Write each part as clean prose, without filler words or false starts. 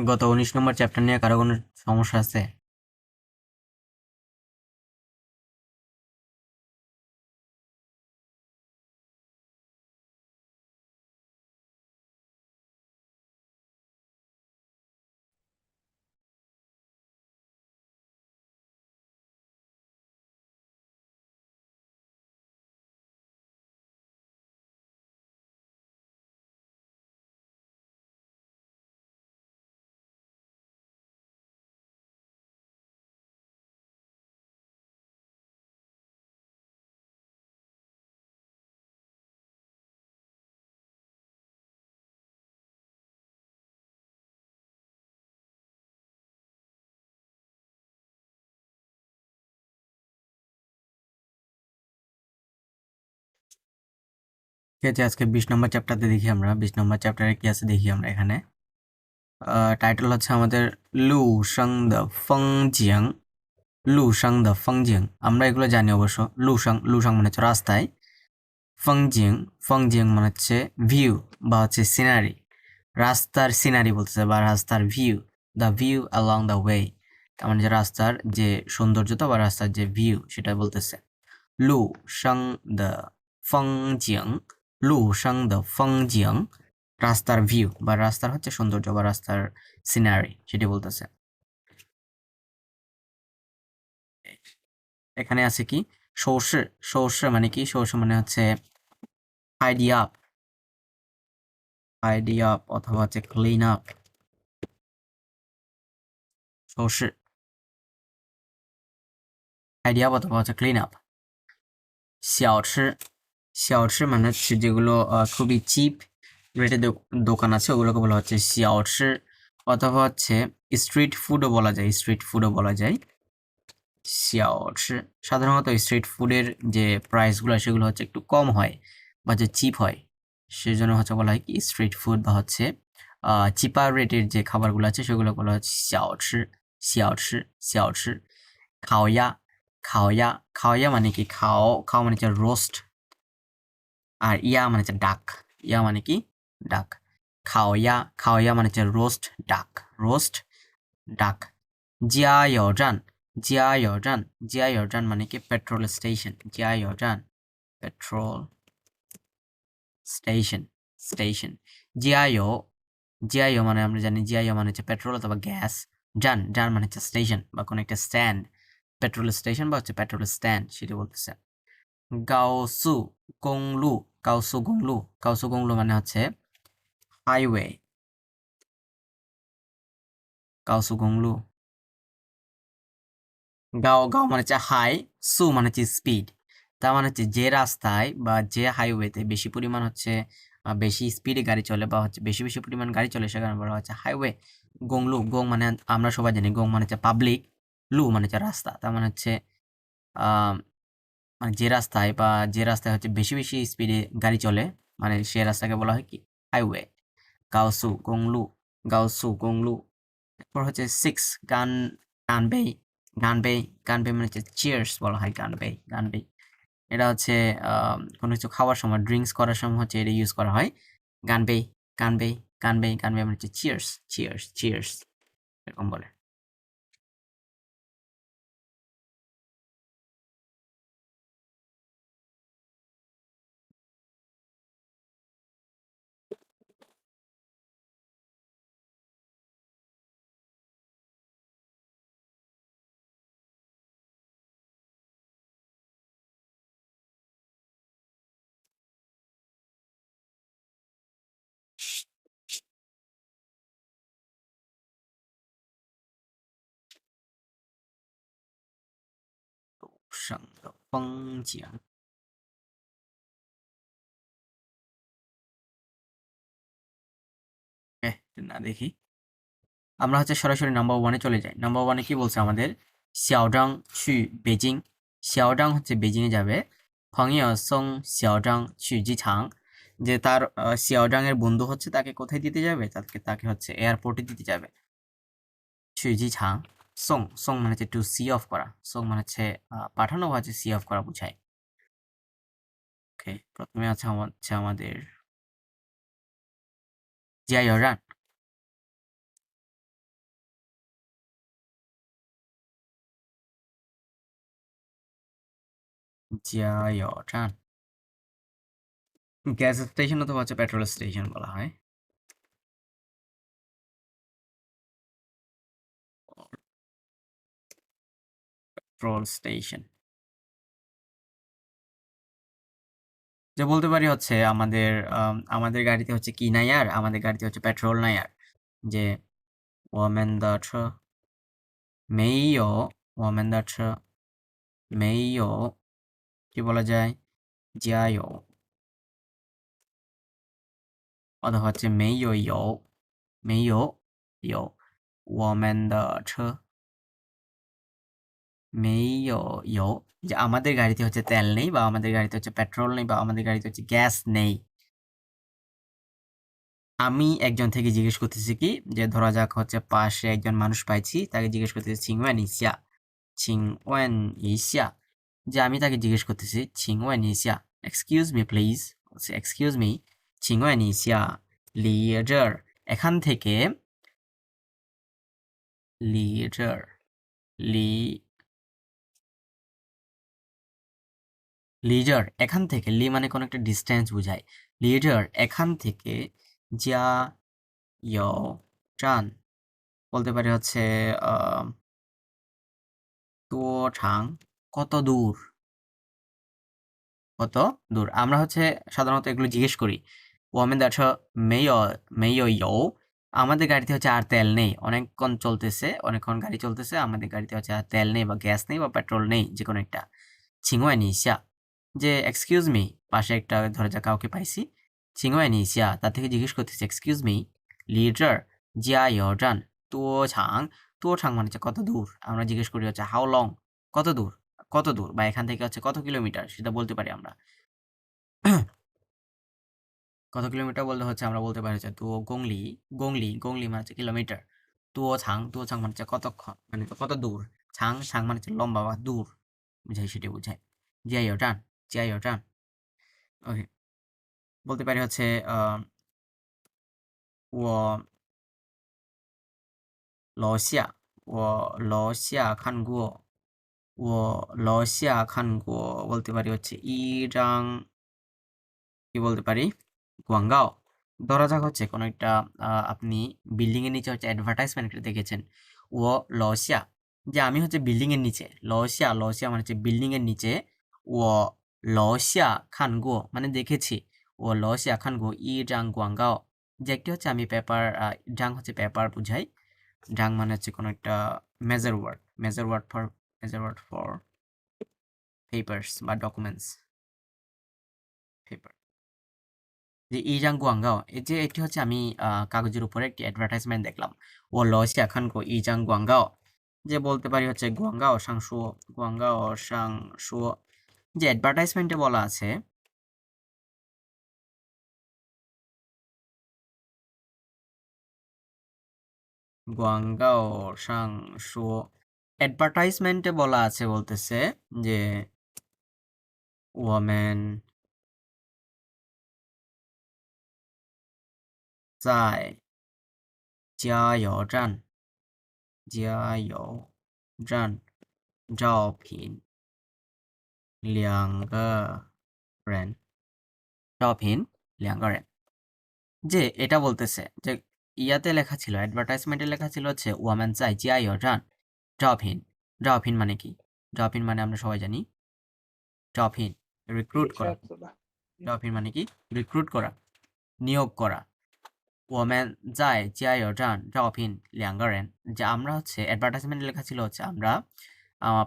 গত 19 নম্বর চ্যাপ্টার নিয়ে কারো কোনো সমস্যা আছে? ঠিক আছে, আজকে 20 নম্বর চ্যাপ্টারতে দেখি আমরা 20 নম্বর চ্যাপ্টারে কি আছে দেখি আমরা এখানে। টাইটেল হচ্ছে আমাদের লু সাং দ্য ফং জিয়াং। লু সাং দ্য ফং জিয়াং, আমরা এগুলো জানি অবশ্য। লু সাং মানে হচ্ছে রাস্তায়, ফং জিয়াং মানে হচ্ছে ভিউ বা হচ্ছে সিনারি। রাস্তার সিনারি বলতেছে বা রাস্তার view, the view along the way, তার মানে যে রাস্তার যে সৌন্দর্যতা বা রাস্তার যে ভিউ সেটা বলতেছে। লু সাং দ্য ফং জিয়াং, লু সাং দ্য ফং জিয়াং, রাস্তার ভিউ বা রাস্তার হচ্ছে সৌন্দর্য বা রাস্তার সিনারি সেটি বলতেছে। এখানে আছে কি সৌসে, সৌসে মানে কি, সৌসে মানে হচ্ছে আইডিয়া আপ, আইডিয়া আপ অথবা হচ্ছে ক্লিন আপ। সৌসে আইডিয়া আপ অথবা হচ্ছে ক্লিন আপ। শিয়াওশি, শিয়াওশি মানে হচ্ছে যেগুলো খুবই চিপ রেটে দোকান আছে ওগুলোকে বলা হচ্ছে শিয়াওশি, অথবা হচ্ছে স্ট্রিট ফুডও বলা যায়, স্ট্রিট ফুডও বলা যায় শিয়াওশি। সাধারণত স্ট্রিট ফুডের যে প্রাইসগুলো সেগুলো হচ্ছে একটু কম হয় বা যে চিপ হয়, সেই জন্য হচ্ছে বলা হয় কি স্ট্রিট ফুড বা হচ্ছে চিপার রেটের যে খাবারগুলো আছে সেগুলো বলা হচ্ছে শিয়াওশি, শিয়াওশি, শিয়াওশি। খাওয়া, খাওয়া, খাওয়া মানে কি, খাও, খাও মানে হচ্ছে রোস্ট, আর ইয়া মানে হচ্ছে ডাক, ইয়া মানে কি ডাক। খাওয়া, খাওয়া মানে হচ্ছে রোস্ট ডাক, রোস্ট ডাক। জিয়াইয়োজান, জিয়াইয়োজান, জিয়াইয়োজান মানে কি পেট্রোল স্টেশন, জিয়াইয়োজান পেট্রোল স্টেশন, স্টেশন। জিয়াইয়ো, জিয়াইয়ো মানে আমরা জানি জিয়াইয়ো মানে হচ্ছে পেট্রোল অথবা গ্যাস। জান, জান মানে হচ্ছে স্টেশন বা কোনো একটা স্ট্যান্ড, পেট্রোল স্টেশন বা হচ্ছে পেট্রোল স্ট্যান্ড সেটা বলতেছে। গাওসু গংলু, গাওসু গংলু, গাওসু গংলু মানে হচ্ছে হাইওয়ে, গাওসু গংলু। গাও, গাও মানে হচ্ছে হাই, সু মানে হচ্ছে স্পিড, তার মানে হচ্ছে যে রাস্তায় বা যে হাইওয়েতে বেশি পরিমাণ হচ্ছে বেশি স্পিডে গাড়ি চলে বা হচ্ছে বেশি বেশি পরিমাণ গাড়ি চলে সেখানে বলা হচ্ছে হাইওয়ে। গংলু, গং মানে আমরা সবাই জানি গং মানে হচ্ছে পাবলিক, লু মানে হচ্ছে রাস্তা, তার মানে হচ্ছে আহ, মানে যে রাস্তায় বা যে রাস্তায় হচ্ছে বেশি বেশি স্পিডে গাড়ি চলে মানে সে রাস্তাকে বলা হয় কি হাইওয়ে। গাওসু গংলু, গাওসু গংলু। এরপর হচ্ছে 6 গান, গানবেই, গানবেই, গানবেই মানে হচ্ছে চিয়ার্স বলা হয়, গানবেই, গানবেই। এটা হচ্ছে কোনো কিছু খাওয়ার সময় ড্রিঙ্কস করার সময় হচ্ছে এটা ইউজ করা হয়। গানবেই, গানবেই, গানবেই, গানবেই মানে হচ্ছে চিয়ার্স, চিয়ার্স, চিয়ার্স এরকম বলে। ফংজিয়াং। না দেখি, আমরা হচ্ছে সরাসরি নাম্বার ওয়ানে চলে যাই। নাম্বার ওয়ানে কি বলছে আমাদের, শিয়াওজাং ছু বেজিং, শিয়াওজাং হচ্ছে বেজিং এ যাবে। ফংইয়া সং শিয়াওজাং ছু জিছাং, যে তার শিয়াওজাং এর বন্ধু হচ্ছে তাকে কোথায় দিতে যাবে, তাকে তাকে হচ্ছে এয়ারপোর্টে দিতে যাবে। ছু জিছাং, সং, সং মানে হচ্ছে টু সি অফ করা, সং মানে হচ্ছে পাঠানো বা হচ্ছে সি অফ করা বোঝায়। ওকে, প্রথমে আছে হচ্ছে আমাদের জিয়াইয়ারান, 加油站 গ্যাস স্টেশন অথবা হচ্ছে পেট্রোল স্টেশন বলা হয়। পেট্রোল স্টেশন যে বলতে পারি হচ্ছে আমাদের গাড়িতে হচ্ছে কি নাই আর আমাদের গাড়িতে হচ্ছে পেট্রোল নাই আর যে 我们的车没有কি বলা যায় 加油 অথবা হচ্ছে 没有油我们的车没有油যে আমাদের গাড়িতে হচ্ছে তেল নেই বা আমাদের গাড়িতে হচ্ছে পেট্রোল নেই বা আমাদের গাড়িতে হচ্ছে গ্যাস নেই। আমি একজন থেকে জিজ্ঞেস করতেছি কি যে ধরা যাক হচ্ছে পাশে একজন মানুষ পাইছি তাকে জিজ্ঞেস করতেছি 请问一下যে আমি তাকে জিজ্ঞেস করতেছি 请问一下 excuse me please excuse me 请问一下离这儿এখান থেকে离这儿离লিডার এখান থেকে লি মানে কোনো একটা ডিস্টেন্স বোঝায় লিডার এখান থেকে যা ইয় চান বলতে পারি হচ্ছে তো ছাং কত দূর কত দূর আমরা হচ্ছে সাধারণত এগুলো জিজ্ঞেস করি ওয়ামেন দাছ মেয় মেয় ইউ আমাদের গাড়িতে হচ্ছে আর তেল নেই অনেকক্ষণ চলতেছে অনেকক্ষণ গাড়ি চলতেছে আমাদের গাড়িতে হচ্ছে আর তেল নেই বা গ্যাস নেই বা পেট্রোল নেই যে কোনো একটা ছিংওয়ানি ইসা যে এক্সকিউজ মি পাশে একটা ধরে যা কাউকে পাইছি ছিংওয়ানি ইসা তার থেকে জিজ্ঞেস করতেছি এক্সকিউজ মি লিটার জিয়া ইয়জান তো ছাং মানে হচ্ছে কত দূর আমরা জিজ্ঞেস করি হচ্ছে হাউ লং কত দূর কত দূর বা এখান থেকে হচ্ছে কত কিলোমিটার সেটা বলতে পারি আমরা কত কিলোমিটার বলতে হচ্ছে আমরা বলতে পারি হচ্ছে তো গংলি গংলি গংলি মানে হচ্ছে কিলোমিটার তো ছাং মানে হচ্ছে কতক্ষণ মানে কত দূর ছাং মানে হচ্ছে লম্বা বা দূর বুঝাই সেটা বুঝায় জিয়া ইয়টান ওকে বলতে পারি হচ্ছে我楼下看过楼下看过বলতে পারি হচ্ছে ইরাং কি বলতে পারি গুয়াঙ্গাও ধরা যাক হচ্ছে কোনো একটা আপনি বিল্ডিং এর নিচে হচ্ছে অ্যাডভার্টাইজমেন্ট দেখেছেন ও লসিয়া যে আমি হচ্ছে বিল্ডিং এর নিচে লসিয়া মানে হচ্ছে বিল্ডিং এর নিচে ও লসিয়া খানগো মানে দেখেছি ও লসিয়া খানগো ই জাং গুয়াঙ্গাও যে একটি হচ্ছে আমি পেপার জাং হচ্ছে পেপার বুঝাই জাং মানে হচ্ছে কোনো একটা মেজার ওয়ার্ড ফর পেপারস বা ডকুমেন্টস পেপার যে ইজাং গুয়াঙ্গাও এই যে একটি হচ্ছে আমি কাগজের উপরে একটি অ্যাডভার্টাইজমেন্ট দেখলাম ও লসি এখন কো ইজাং গুয়াঙ্গাও যে বলতে পারি হচ্ছে গুয়াঙ্গাও সাংশুও যে অ্যাডভার্টাইজমেন্টে বলা আছে গুয়াঙ্গাও সাংশুও অ্যাডভার্টাইজমেন্টে বলা আছে বলতেছে যে ওমেন 在加油站照品两个人যে এটা বলতেছে যে ইয়াতে লেখা ছিল অ্যাডভার্টাইজমেন্টে লেখা ছিল হচ্ছে ওয়ামেন চাই জিয়াইও জান জবহীন জবহীন মানে কি জবহীন মানে আমরা সবাই জানি জবহীন রিক্রুট করা জবহীন মানে কি রিক্রুট করা নিয়োগ করা ওয়ামেন যাই জিয়াইও জান জবহীন 2个人 যে আমরা হচ্ছে অ্যাডভার্টাইজমেন্টে লেখা ছিল হচ্ছে আমরা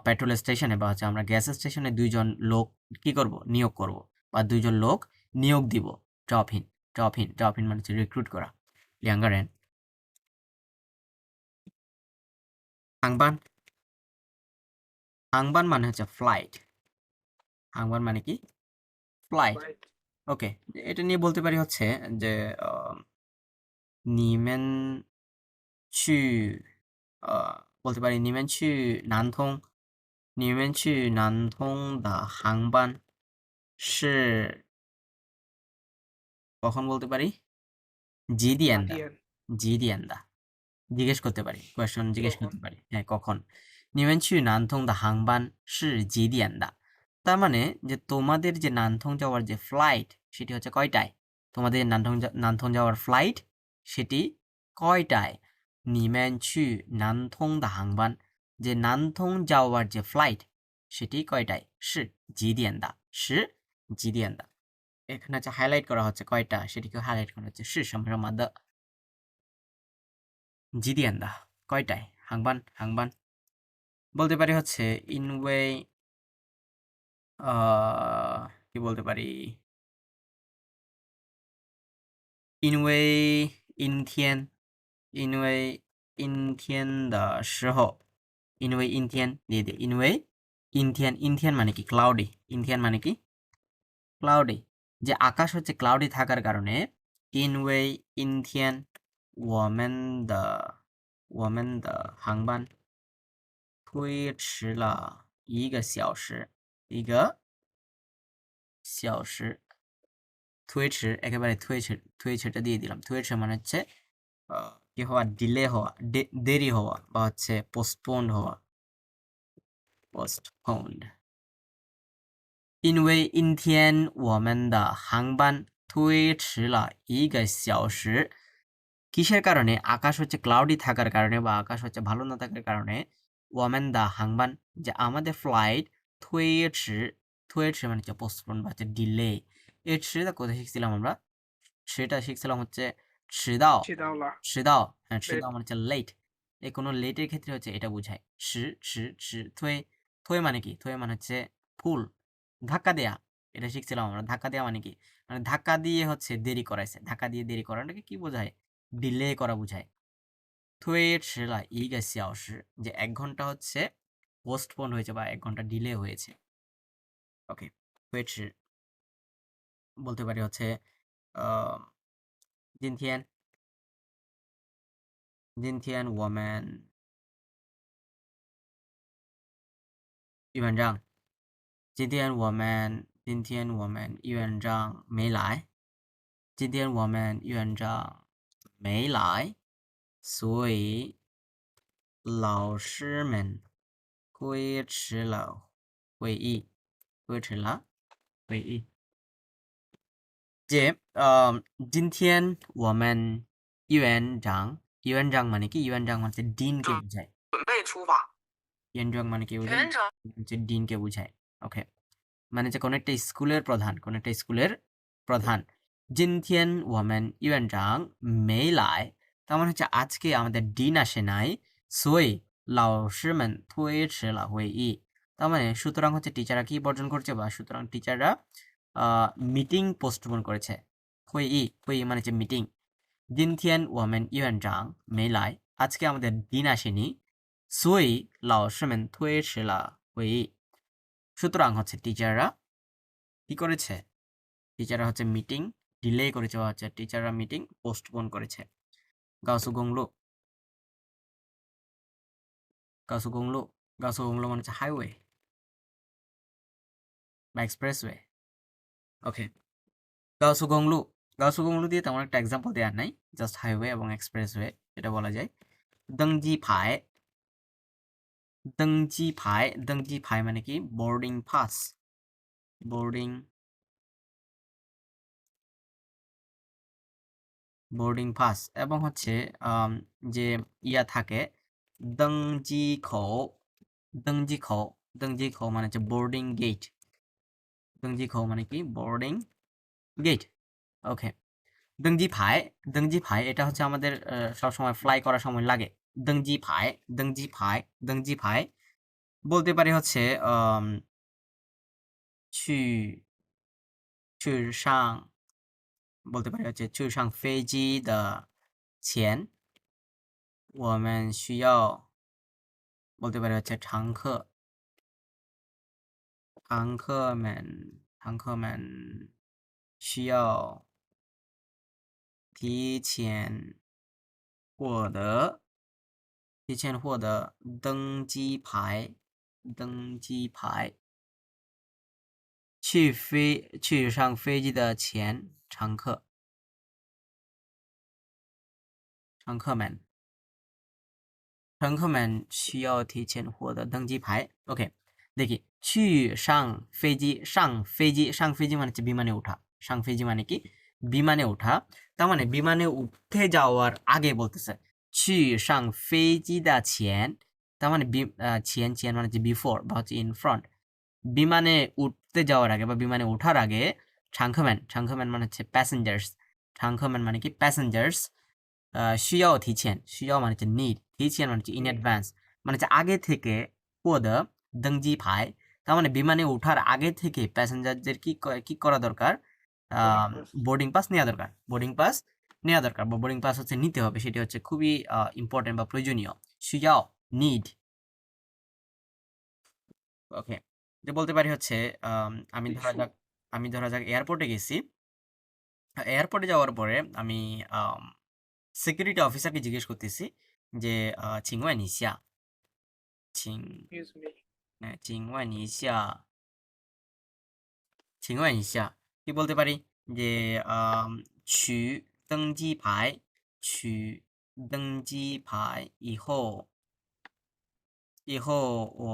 পেট্রোল স্টেশনে বা হচ্ছে আমরা গ্যাস স্টেশনে 2জন লোক কি করব নিয়োগ করব বা 2জন লোক নিয়োগ দিব জবহীন মানে হচ্ছে রিক্রুট করা 2个人 হাংবান হাংবান মানে হচ্ছে ফ্লাইট হাংবান মানে কি ফ্লাইট ওকে এটা নিয়ে বলতে পারি হচ্ছে যে নিমেন চু বলতে পারি নিমেন চু নানথং নিমেন চু নানথং দা হাংবান সি কখন বলতে পারি জিদিয়ান্দা জিদিয়ান্দা জিজ্ঞেস করতে পারি কোয়েশ্চন জিজ্ঞেস করতে পারি হ্যাঁ কখন নিমেন চু নানথং দা হাংবান সি জিদিয়ান্দা তার মানে যে তোমাদের যে নানথং যাওয়ার যে ফ্লাইট সেটি হচ্ছে কয়টায়? তোমাদের নানথং যাওয়ার ফ্লাইট সেটি কয়টায়? 你们去南通的航班 যে নানথং যাওয়ার যে ফ্লাইট সেটি কয়টায়? 是几点的？是几点的？ এখানে হচ্ছে হাইলাইট করা হচ্ছে কয়টা সেটিকে হাইলাইট করা হচ্ছে 是什么什么的 几点的 কয়টায় হাংবান বলতে পারি হচ্ছে ইনওয়ে কি বলতে পারি 因为阴天，因为阴天的时候，因为阴天দিয়ে দে因为阴天মানে কি ক্লাউডি 阴天মানে কি ক্লাউডি যে আকাশ হচ্ছে ক্লাউডি থাকার কারণে 因为阴天我们的航班推迟了1个小时推迟একেবারে推迟টা দিয়ে দিলাম推迟মানে হচ্ছে কি হওয়া ডিলে হওয়া দেরি হওয়া বা হচ্ছে পোস্টপোন্ড হওয়া postponed 因为今天我们的航班推迟了1个小时 কিসের কারণে আকাশ হচ্ছে ক্লাউডি থাকার কারণে বা আকাশ হচ্ছে ভালো না থাকার কারণে 我们的航班 যে আমাদের ফ্লাইট 推迟মানে হচ্ছে পোস্টপোন বা হচ্ছে ডিলে এর সেটা কোথায় শিখছিলাম আমরা সেটা শিখছিলাম হচ্ছে 迟到迟到হ্যাঁ 迟到 মানে হচ্ছে লেট এই কোনো লেটের ক্ষেত্রে হচ্ছে এটা বোঝায় 推মানে কি推মানে হচ্ছে ফুল ধাক্কা দেয়া এটা শিখছিলাম আমরা ধাক্কা দেয়া মানে কি মানে ধাক্কা দিয়ে হচ্ছে দেরি করাইছে ধাক্কা দিয়ে দেরি করাটাকে কি বোঝায় ডিলে করা বোঝায় 推迟了1个小时 যে 1 ঘন্টা হচ্ছে পোস্টপোন হয়েছে বা 1 ঘন্টা ডিলে হয়েছে ওকে 推迟 বলতে পারি হচ্ছে今天我们预班长今天我们院长没来今天我们院长没来所以老师们推迟了会议推迟了会议যে今天我们院长মানে কি院长মানে হচ্ছে ডিনকে বোঝায় 准备出发。 院长মানে কি বোঝায় 全程 হচ্ছে ডিনকে বোঝায় ওকে মানে যে কোনো একটা স্কুলের প্রধান 今天我们院长没来তার মানে হচ্ছে আজকে আমাদের ডিন আসে নাই 所以老师们推迟了会议 তার মানে সুতরাং হচ্ছে টিচাররা কি বর্জন করছে বা সুতরাং টিচাররা মিটিং পোস্টপোন করেছে 会议মানে হচ্ছে মিটিং 今天我们院长没来আজকে আমাদের ডিন আসেনি 所以老师们推迟了会议 সুতরাং হচ্ছে টিচাররা কি করেছে টিচাররা হচ্ছে মিটিং ডিলে করেছে বা হচ্ছে টিচাররা মিটিং পোস্টপোন করেছে গাওসুগংলু গাওসুগংলু গাওসুগংলু মানে হচ্ছে হাইওয়ে বা এক্সপ্রেসওয়ে ওকে গাওসুগংলু গাওসুগংলু দিয়ে তেমন একটা এক্সাম্পল দেওয়ার নাই জাস্ট হাইওয়ে এবং এক্সপ্রেসওয়ে এটা বলা যায় দংজি ফাই দংজি ফাই মানে কি বোর্ডিং পাস বোর্ডিং পাস এবং হচ্ছে যে ইয়া থাকে দংজি খৌ দংজি খৌ মানে হচ্ছে বোর্ডিং গেট দংজি খৌ মানে কি বোর্ডিং গেট ওকে দংজি ফাই এটা হচ্ছে আমাদের সবসময় ফ্লাই করার সময় লাগে দংজি ফাই বলতে পারি হচ্ছে去去上বলতে পারি হচ্ছে去上飞机的前我们需要বলতে পারি হচ্ছে常客们需要提前获得登机牌去上飞机的前乘客们需要提前获得登机牌 OK দেখি চি সাং ফেজি সাং ফেজি মানে হচ্ছে বিমানে ওঠা। সাং ফেজি মানে কি বিমানে ওঠা। তার মানে বিমানে উঠতে যাওয়ার আগে বলতেছে চি সাং ফেজি দা ছিয়েন। তার মানে ছিয়েন ছিয়েন মানে হচ্ছে বিফোর বা হচ্ছে ইন ফ্রন্ট। বিমানে উঠতে যাওয়ার আগে বা বিমানে ওঠার আগে ছাংখম্যান মানে হচ্ছে প্যাসেঞ্জার্স। ছাংখম্যান মানে কি প্যাসেঞ্জার্স। 需要提前，需要মানে হচ্ছে need, 提前মানে হচ্ছে in advance, মানে হচ্ছে আগে থেকে 获得登机牌। তার মানে বিমানে ওঠার আগে থেকে প্যাসেঞ্জারদের কি করা দরকার? বোর্ডিং পাস নেওয়া দরকার। বোর্ডিং পাস নেওয়া দরকার বা বোর্ডিং পাস হচ্ছে নিতে হবে। সেটি হচ্ছে খুবই ইম্পর্টেন্ট বা প্রয়োজনীয়। 需要 need। ওকে, যে বলতে পারি হচ্ছে আমি ধরা যাক এয়ারপোর্টে গেছি। এয়ারপোর্টে যাওয়ার পরে আমি সিকিউরিটি অফিসারকে জিজ্ঞেস করতেছি যে 请问一下 请 Excuse me. 请问一下 请问一下 কি বলতে পারি যে取登机牌取登机牌以后我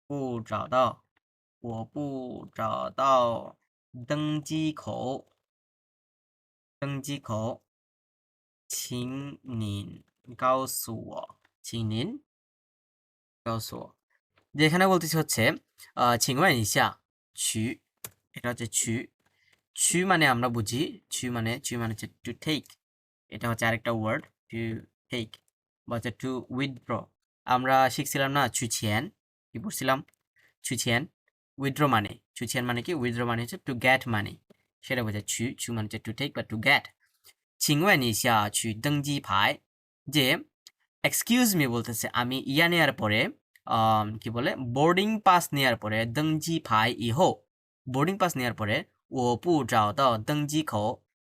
不找到登机口，请您告诉我，请您告诉我。যেখানে বলতেছি হচ্ছে 请问一下 ছু, এটা হচ্ছে ছু মানে আমরা বুঝি ছু মানে হচ্ছে টু টেক। এটা হচ্ছে আরেকটা ওয়ার্ড টু টেক বা হচ্ছে টু উইথড্র। আমরা শিখছিলাম না ছুছিয়ান, কি পড়ছিলাম ছুছিয়ান উইথড্র মানে। ছুছিয়ান মানে কি উইথড্র মানে হচ্ছে টু গেট মানি, সেটা বোঝায় ছু মানে হচ্ছে টু টেক বা টু গেট। 请问一下取登机牌 যে এক্সকিউজ মি বলতেছে আমি ইয়া নেওয়ার পরে কি বলে বোর্ডিং পাস নেওয়ার পরে দংজি ফাই ইহো, বোর্ডিং পাস নেওয়ার পরে ও পু যাও দাও দংজি খো,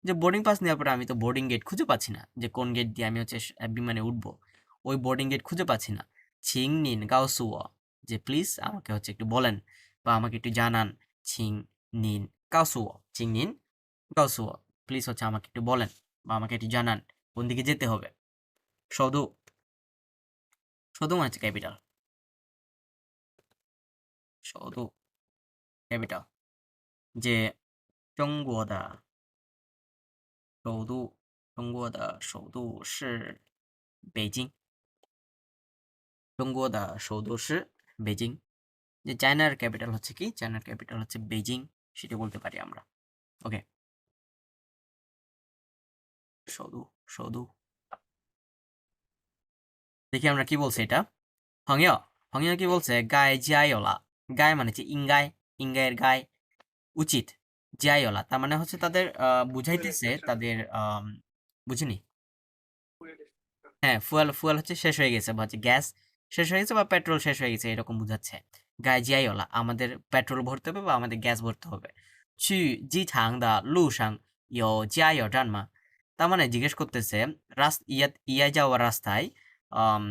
যে বোর্ডিং পাস নেওয়ার পরে আমি তো বোর্ডিং গেট খুঁজে পাচ্ছি না, যে কোন গেট দিয়ে আমি হচ্ছে বিমানে উঠবো, ওই বোর্ডিং গেট খুঁজে পাচ্ছি না। ছিং নিন গাও সুও, যে প্লিজ আমাকে হচ্ছে একটু বলেন বা আমাকে একটু জানান। ছিং নিন গাও সুও, ছিং নিন গাও সুও, প্লিজ হচ্ছে আমাকে একটু বলেন বা আমাকে একটু জানান কোন দিকে যেতে হবে। সৌদু মানে হচ্ছে ক্যাপিটাল, সৌদু ক্যাপিটাল। যে 中国的首都，中国的首都是北京，中国的首都是北京। যে চায়নার ক্যাপিটাল হচ্ছে কি, চায়নার ক্যাপিটাল হচ্ছে বেজিং, সেটা বলতে পারি আমরা। ওকে, সৌদু দেখি আমরা কি বলছে এটা। হংয় হংয় কি বলছে গায়ে জিয়াইওলা, গায়ে মানে হচ্ছে ইঙ্গায়, ইঙ্গায়ের গায়ে, উচিত জিয়াইওলা তার মানে হচ্ছে তাদের বুঝাইতেছে তাদের বুঝিনি। হ্যাঁ, ফুয়েল হচ্ছে শেষ হয়ে গেছে বা হচ্ছে গ্যাস শেষ হয়ে গেছে বা পেট্রোল শেষ হয়ে গেছে এরকম বুঝাচ্ছে। গায়ে জিয়াইওলা আমাদের পেট্রোল ভরতে হবে বা আমাদের গ্যাস ভরতে হবে। 去机场的路上有加油站吗? তার মানে জিজ্ঞেস করতেছে ইয়ায় যাওয়ার রাস্তায় আম,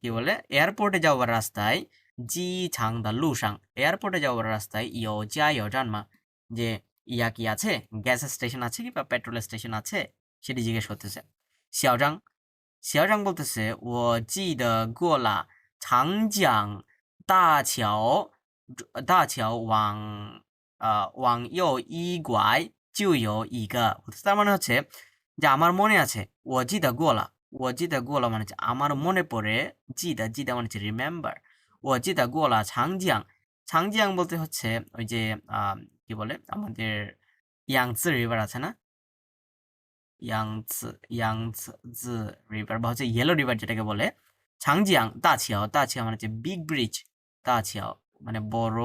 কি বলে এয়ারপোর্টে যাওয়ার রাস্তায় জি ছাং দা লুসাং, এয়ারপোর্টে যাওয়ার রাস্তায় ইয়ো জিয়াইও জানমা, যে ইয়া কি আছে, গ্যাস স্টেশন আছে কি বা পেট্রোল স্টেশন আছে, সেটি জিজ্ঞেস করতেছে। 小张বলতেছে 我记得过了长江大桥往右一拐就有一个, তার মানে হচ্ছে যে আমার মনে আছে 我记得过了, 我记得过了মানে হচ্ছে আমার মনে পড়ে, 记得মানে হচ্ছে রিমেম্বার, 我记得过了长江বলতে হচ্ছে ওই যে কি বলে আমাদের ইয়াংৎসি রিভার আছে না, ইয়াংৎসি রিভার বা হচ্ছে ইয়েলো রিভার যেটাকে বলে। ছাংজিয়াং দাচিয়াও মানে হচ্ছে বিগ ব্রিজ, দাচিয়াও মানে বড়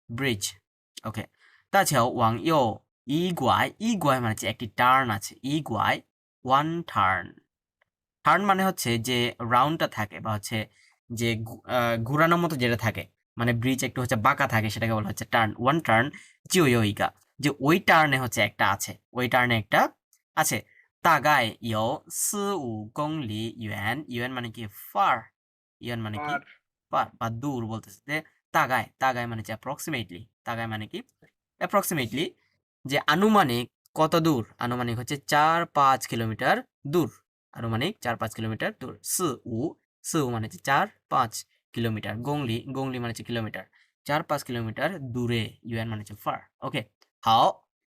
ব্রিজ। ওকে, দাচিয়াও ওয়াং ইউ ই গুয়াই মানে হচ্ছে একটি টার্ন আছে, ই গুয়াই ওয়ান টার্ন। টার্ন মানে হচ্ছে যে রাউন্ডটা থাকে বা হচ্ছে যে ঘুরানোর মতো যেটা থাকে, মানে ব্রিজ একটু হচ্ছে বাঁকা থাকে, সেটাকে বলা হচ্ছে টার্ন। ওয়ান টার্ন জিওইগা, যে ওই টার্নে হচ্ছে একটা আছে, ওই টার্নে একটা আছে। 大概有4-5公里远, মানে কি ফার, মানে কি আর ফার বা দূর বলতেছে। যে তাগায় মানে হচ্ছে অ্যাপ্রক্সিমেটলি, তাগায় মানে কি অ্যাপ্রক্সিমেটলি, যে আনুমানিক কত দূর, আনুমানিক হচ্ছে 4-5 কিলোমিটার দূর, আনুমানিক 4-5 কিলোমিটার দূর। 4-5 মানে হচ্ছে 4-5, কিলোমিটার গংলি গংলি মানে হচ্ছে কিলোমিটার 4-5 কিলোমিটার দূরে ইউয়ান মানে হচ্ছে ফার ওকে হাও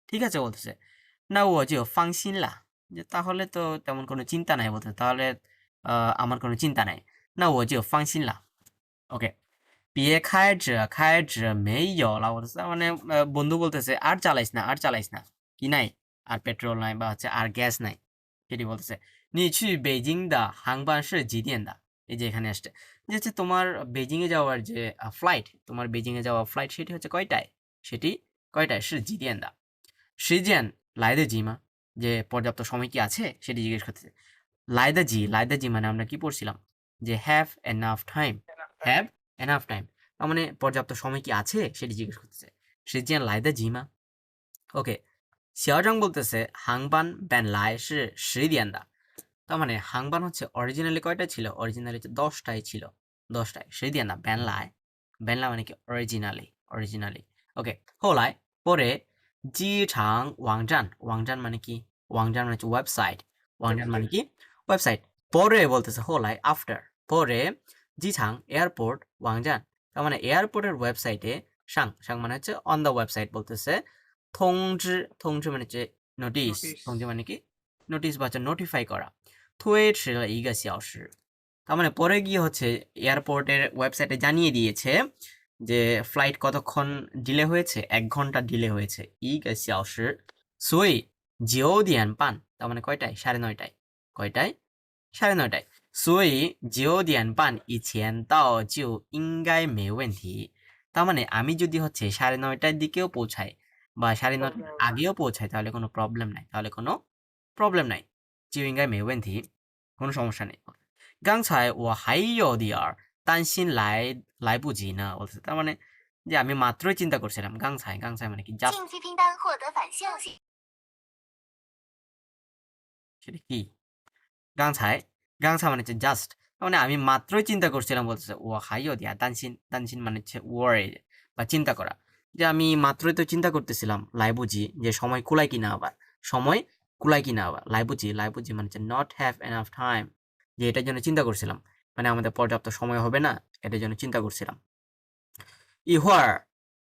ঠিক আছে বলতেছে না ও যে ফাংশিন লা যে তাহলে তো তেমন কোনো চিন্তা নাই বলতে তাহলে আমার কোনো চিন্তা নাই না ও যে ফাংশিন লা ওকে 别开着没有了বলতেছে তার মানে বন্ধু বলতেছে আর চালাইস না আর চালাইস না কি নাই আর পেট্রোল নাই বা হচ্ছে আর গ্যাস নাই সেটি বলতেছে 你去北京的航班是几点的 এই যে এখানে আসছে যে হচ্ছে তোমার বেজিং এ যাওয়ার যে ফ্লাইট তোমার বেজিং এ যাওয়ার ফ্লাইট সেটি হচ্ছে কয়টায় সেটি কয়টায় 是几点的时间来得及吗যে পর্যাপ্ত সময় কি আছে সেটি জিজ্ঞেস করতেছে 来得及来得及মানে আমরা কি পড়ছিলাম যে have enough time have enough time তার মানে পর্যাপ্ত সময় কি আছে সেটি জিজ্ঞেস করতেছে 时间来得及吗 ওকে 小张বলতেছে 航班本来是10点的 তার মানে হাংবান হচ্ছে অরিজিনালি কয়টা ছিল অরিজিনালি 10টাই ছিল 10টায় 10点的本来本来মানে কি অরিজিনালি ওকে 后来পরে 机场网站网站মানে কি网站মানে হচ্ছে ওয়েবসাইট ওয়াংজান মানে কি ওয়েবসাইট পরে বলতেছে 后来 আফটার পরে 机场এয়ারপোর্ট ওয়াংজান তার মানে এয়ারপোর্টের ওয়েবসাইটে সাং সাং মানে হচ্ছে অন দ্য ওয়েবসাইট বলতেছে 通知মানে হচ্ছে নোটিশ通知মানে কি নোটিশ বা হচ্ছে নোটিফাই করা 推迟了1个小时 তার মানে পরে গিয়ে হচ্ছে এয়ারপোর্টের ওয়েবসাইটে জানিয়ে দিয়েছে যে ফ্লাইট কতক্ষণ ডিলে হয়েছে 1 ঘন্টা ডিলে হয়েছে 1个小时所以9点半 তার মানে কয়টায় 9:30টায় কয়টায় 9:30টায়所以9点半以前到就应该没问题 তার মানে আমি যদি হচ্ছে 9:30টার দিকেও পৌঁছাই বা 9:30টার আগেও পৌঁছাই তাহলে কোনো প্রবলেম নাই 就应该没问题কোনো সমস্যা নেই 刚才我还有点儿担心来不及呢বলছে তার মানে যে আমি মাত্রই চিন্তা করছিলাম 刚才মানে কি জাস্ট 进飞拼单获得反消息。 সেটা কি 刚才মানে হচ্ছে জাস্ট মানে আমি মাত্রই চিন্তা করছিলাম বলতেছে ও হাইও দিয়া দানসিন মানে হচ্ছে ওয়ারি বা চিন্তা করা যে আমি মাত্রই তো চিন্তা করতেছিলাম লাইবুজি যে সময় কুলায় কিনা আবার লাইবুজি মানে হচ্ছে নট হ্যাভ এনাফ টাইম যে এটার জন্য চিন্তা করছিলাম মানে আমাদের পর্যাপ্ত সময় হবে না এটার জন্য চিন্তা করছিলাম 一会儿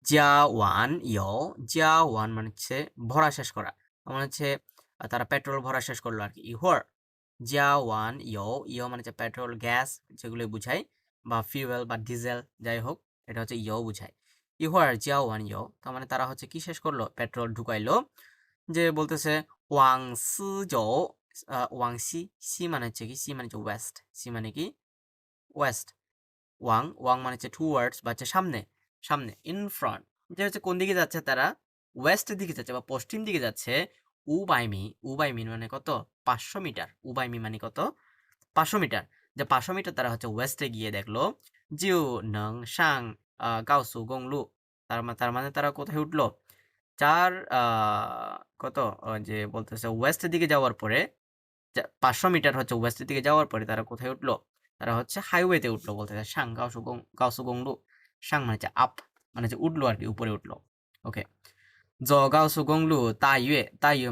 加完油加完মানে হচ্ছে ভরা শেষ করা মানে হচ্ছে তারা পেট্রোল ভরা শেষ করলো আর কি 一会儿 জাওয়ান ইয়ো মানে হচ্ছে পেট্রোল গ্যাস যেগুলো বুঝায় বা ফিউয়েল বা ডিজেল যাই হোক এটা হচ্ছে ইয়ো বুঝায় 一会儿 জাওয়ান ইয়ো তার মানে তারা হচ্ছে কি শেষ করলো পেট্রোল ঢুকাইলো যে বলতেছে ওয়াং সি জো ওয়াং সি মানে হচ্ছে কি সি মানে হচ্ছে ওয়েস্ট সি মানে কি ওয়েস্ট ওয়াং মানে হচ্ছে টুয়ার্ডস বা হচ্ছে সামনে ইন ফ্রন্ট যে হচ্ছে কোন দিকে যাচ্ছে তারা ওয়েস্টের দিকে যাচ্ছে বা পশ্চিম দিকে যাচ্ছে উবাইমি মানে কত 500 মিটার উবাইমি মানে কত 500 মিটার যে 500 মিটার তারা হচ্ছে ওয়েস্টে গিয়ে দেখলো জিউ নং সাং গাওসু গংলু তার মানে তারা কোথায় উঠলো চার কত যে বলতেছে ওয়েস্টের দিকে যাওয়ার পরে 500 মিটার হচ্ছে ওয়েস্টের দিকে যাওয়ার পরে তারা কোথায় উঠলো তারা হচ্ছে হাইওয়েতে উঠলো বলতেছে সাং গাওসু গংলু সাং মানে হচ্ছে আপ মানে হচ্ছে উঠলো আর কি উপরে উঠলো ওকে 走高速公路大约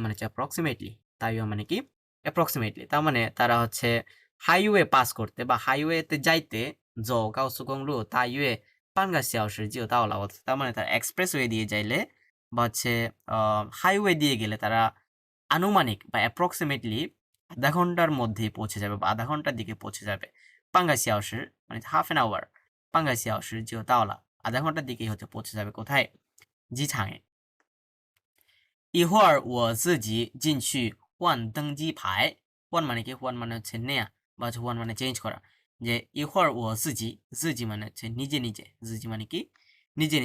মানে হচ্ছে অ্যাপ্রক্সিমেটলি তাইও মানে কি অ্যাপ্রক্সিমেটলি তার মানে তারা হচ্ছে হাইওয়ে পাস করতে বা হাইওয়েতে যাইতে 走高速公路大约半个小时就到了তার মানে তারা এক্সপ্রেসওয়ে দিয়ে যাইলে বা হচ্ছে হাইওয়ে দিয়ে গেলে তারা আনুমানিক বা অ্যাপ্রক্সিমেটলি আধা ঘন্টার মধ্যে পৌঁছে যাবে বা আধা ঘন্টার দিকে পৌঁছে যাবে 半个小时মানে হাফ অ্যান আওয়ার 半个小时就到了আধা ঘন্টার দিকেই হচ্ছে পৌঁছে যাবে কোথায় জিছাঙে 一会儿我自己进去换登机牌换মানে কি换মানে হচ্ছে নেয়া বা হচ্ছে换মানে চেঞ্জ করা যে 一会儿我自己মানে হচ্ছে নিজে自己মানে কি নিজে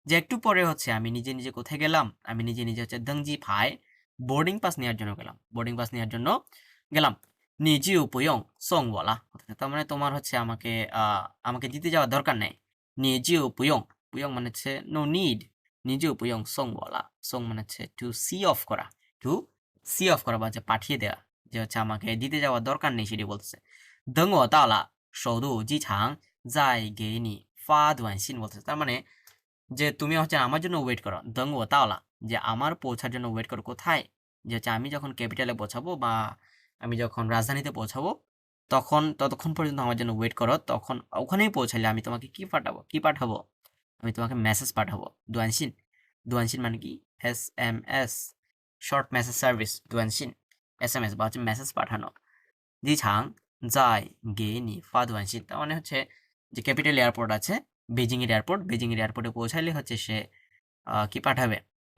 যে একটু পরে হচ্ছে আমি নিজে কোথায় গেলাম আমি নিজে হচ্ছে দংজি পাই বোর্ডিং পাস নেওয়ার জন্য গেলাম 你就不用送我了 তার মানে তোমার হচ্ছে আমাকে দিতে যাওয়ার দরকার নেই 你就不用মানে হচ্ছে নো নিড 你就不用送我了送মানে হচ্ছে টু সি অফ করা বা হচ্ছে পাঠিয়ে দেওয়া যে হচ্ছে আমাকে দিতে যাওয়ার দরকার নেই সেটি বলতেছে 等我到了首都机场再给你发短信 বলতেছে তার মানে যে তুমি হচ্ছে আমার জন্য ওয়েট করো 等我到了যে আমার পৌঁছার জন্য ওয়েট করো কোথায় যে হচ্ছে আমি যখন ক্যাপিটালে পৌঁছাবো বা আমি যখন রাজধানীতে পৌঁছাবো ততক্ষণ পর্যন্ত আমার জন্য ওয়েট করো। তখন ওখানেই পৌঁছালে আমি তোমাকে কি পাঠাবো? আমি তোমাকে মেসেজ পাঠাবো। দুয়ানসিন মানে কি? SMS, short message service. দুয়ানসিন SMS বা হচ্ছে মেসেজ পাঠানো। জিছাং যাই গে নি ফা দুয়ানসিন, তার মানে হচ্ছে যে ক্যাপিটাল এয়ারপোর্ট আছে বেজিং এর এয়ারপোর্টে পৌঁছাইলে হচ্ছে সে কি পাঠাবে?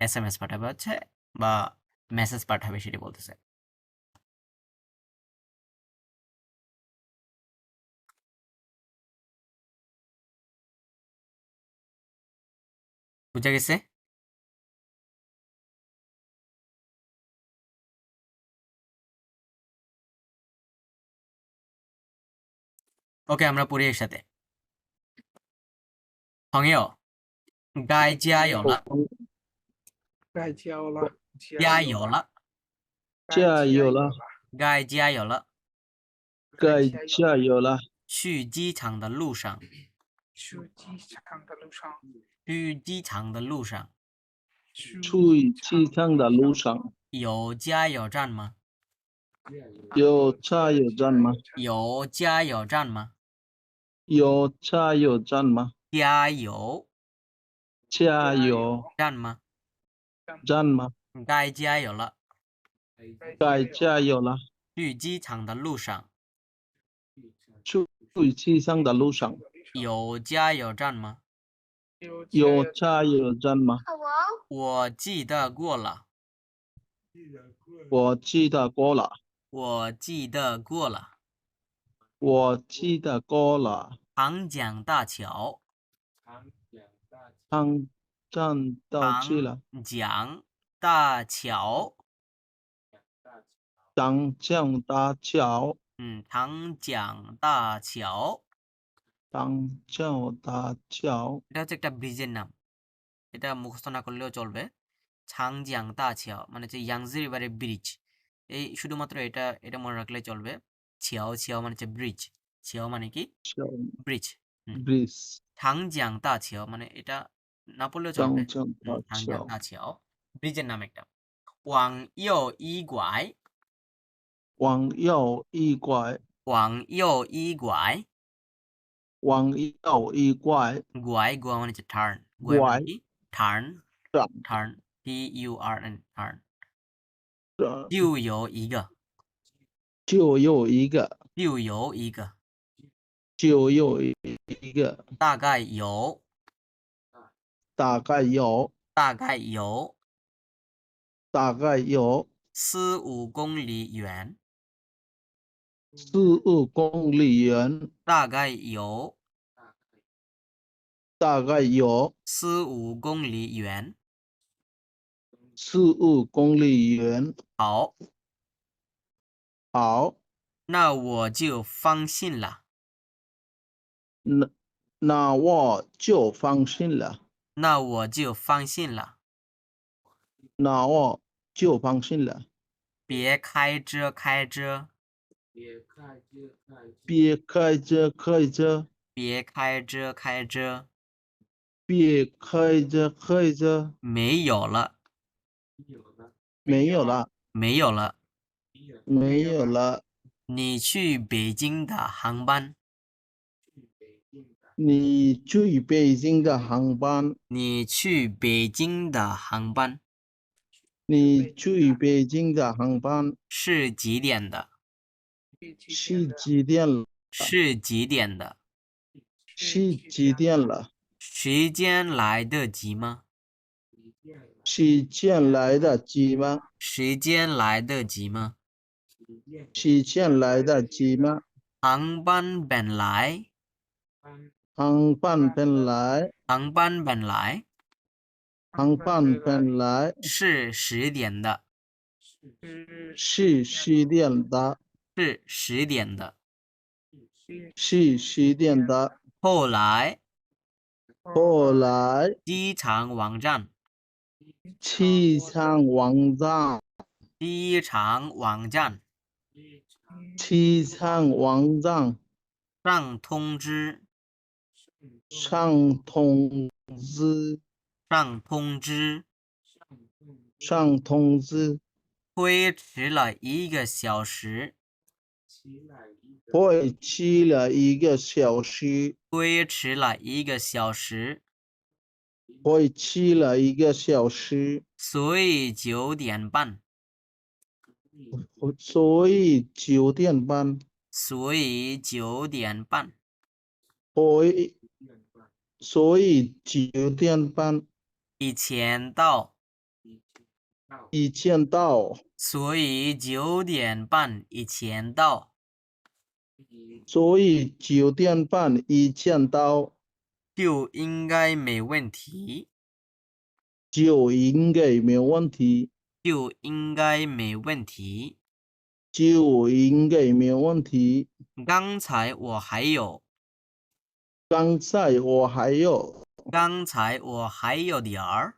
SMS পাঠাবে হচ্ছে বা মেসেজ পাঠাবে, সেটি বলতেছে। বুঝা গেছে? ওকে, আমরা পড়ি এর সাথে। 朋友该加油了，该交了，加油了，该加油了，该加油了。该加油了，去机场的路上，去机场的路上，去机场的路上去机场的路上有加油站吗？有加油站吗？有加油站吗？有加油站吗？加油加油站吗？站吗？该加油了。该加油了，去机场的路上去机场的路上有加油站吗？有加油站吗？好哦，我记得过了，我记得过了，我记得过了。我记得过了。长江大桥，汤站到去了，长江大桥，长江大桥，长江大桥，长江大桥， এটা হচ্ছে একটা ব্রিজের নাম। এটা মুখস্থ না করলেও চলবে। ছাংজিয়াং তাছিয়াও মানে হচ্ছে ইয়াংজি রিভারের ব্রিজ। এই শুধুমাত্র এটা মনে রাখলে চলবে। ছিয়াও মানে হচ্ছে ব্রিজ। ছিয়াও মানে কি?桥 ব্রিজ। bridge， ছাংজিয়াং তাছিয়াও মানে এটা না পড়লেও চলবে।长江大 ছাংজিয়াং 桥， তাছিয়াও ব্রিজের নাম একটা। ওয়াং ইও ই গুয়াই, 往右一拐， ওয়াং ইও ই গুয়াই, 往右一拐， গোয়া মানে হচ্ছে টার্ন। গোয়া মানে拐 কি? Turn, 转 turn, TURN, turn. 转，就有一个，就有一个，就有一个，就有一个，大概有，大概有，大概有大概有4-5公里远， 4-5公里远，大概有大概有4-5公里远。 4-5公里远。好，好，那我就放心了，那我就放心了，那我就放心了。那我就放心了。别开车开车，别开车开车，别开车开车，别开车开车，没有了，没有了，没有了。没有了。你去北京的航班，你去北京的航班，你去北京的航班你去北京的航班是几点的？是几点了？是几点的？是几点了？时间来得及吗？时间来得及吗？时间来得及吗？时间来得及吗？航班本来，航班本来，航班本来航班本来是10点的，是10点的，是10点的。是10点的。后来，后来，机场网站，机场网站，机场网站机场网站上通知，上通知，上通知，上通知，推迟了1个小时，会吃了一个小时，推迟了一个小时，会吃了一个小时，所以9点半，所以9点半，所以9点半，会，所以9点半以前到，以前到，所以9点半以前到，所以9点半以前到就应该没问题，就应该没问题，就应该没问题。就应该没问题。刚才我还有，刚才我还有，刚才我还有点儿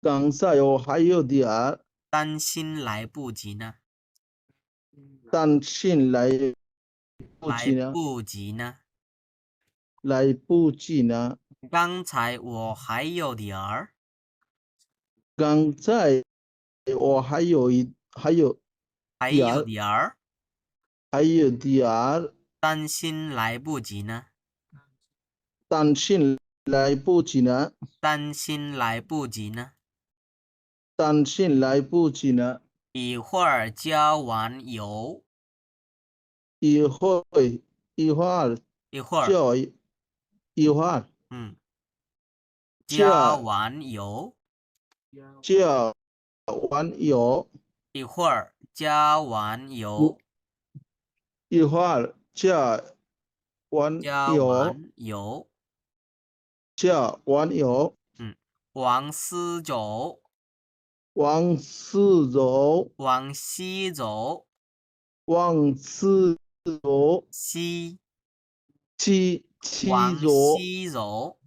刚才我还有点儿担心来不及呢，担心来不来及呢，不及呢。来不及呢。刚才我还有点儿刚才我还有还有点儿点儿还有点儿担心来不及呢，担心来不及呢，担心来不及呢。担心来不及呢。一会儿加完油，一会一会儿一会儿，就一会儿加就完油，就完油，一会儿加完油，一会儿就完加油，完油。就完油。往西走，往西走，往西走，往西走，西，西往走，西走，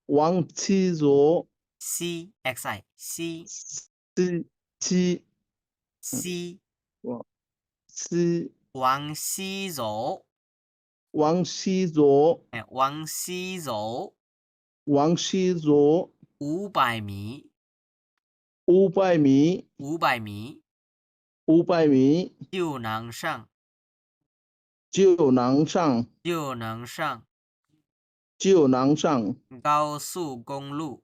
往西走，西，xi，西，西西西，往西往西走，往西走，哎，往西走往西走500米， 500米， 500米500米就能上，就能上就能上就能上高速公路，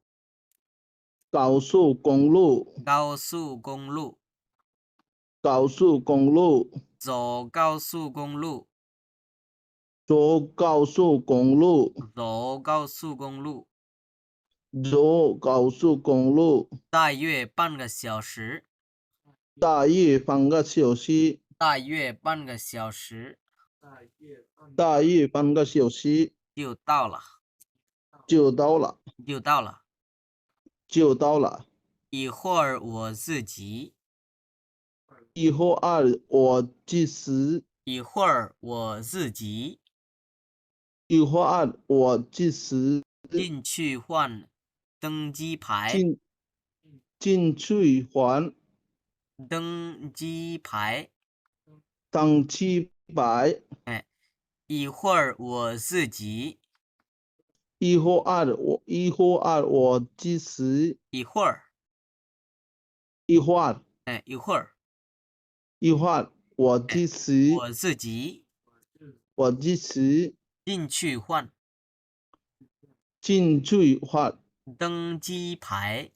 高速公路，高速公路，高速公路，走高速公路，走高速公路，走高速公路，走高速公路，大约半个小时，大约半个小时，大约半个小时大约半个小时就到了，就到了，就到了。就到了。一会儿我自己，一会儿我计时，一会儿我自己一会儿我计时进去换登机牌，进去还登机牌。登机牌。哎，一会儿我自己，一会儿我计时，一会儿，一会儿哎，一会儿一会儿我计时，我自己我计时进去换进去还登机牌，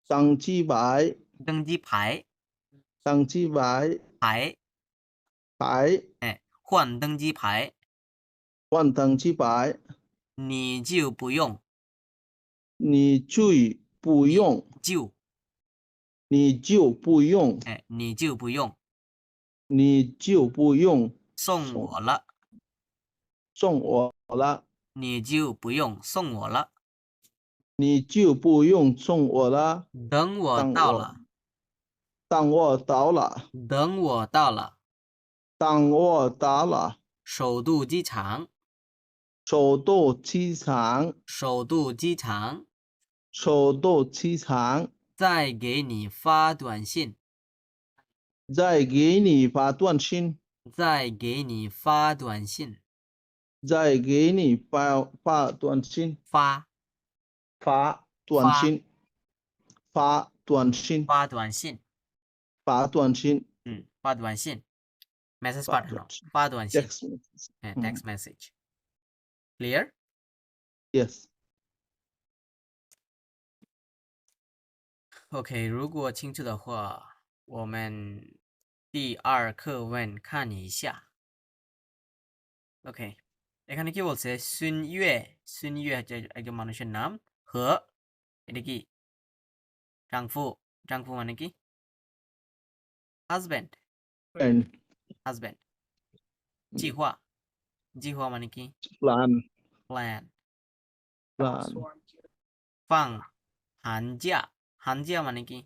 登机牌，登机牌，登机牌牌，牌哎，换登机牌，换登机牌，你就不用，你就不用，就，你就不用，哎，你就不用你就不用送我了，送我了，你就不用送我了。你就不用送我了。等我当我到了，当我到了，等我到了当我到了，首都机场，首都机场，首都机场，首都机场，再给你发短信，再给你发短信，再给你发短信，再给你发短信，发发短信，发短信，发短信，发短信。发短信。মেসেজ发 পাঠানো 短信 পা দোয়ানসি text message হ্যাঁ 嗯 টেক্সট মেসেজ ক্লিয়ার yes OK，如果清楚的话，我们第2课文看一下。OK，এখানে কি বলছে সুন ইয়ে হচ্ছে একজন মানুষের নাম হ এটা কি জাংফু মানে কি হাজব্যান্ড and হাজব্যান্ড জিহুয়া মানে কি plan প্ল্যান 打 plan 算着 ফাং হানজিয়া মানে কি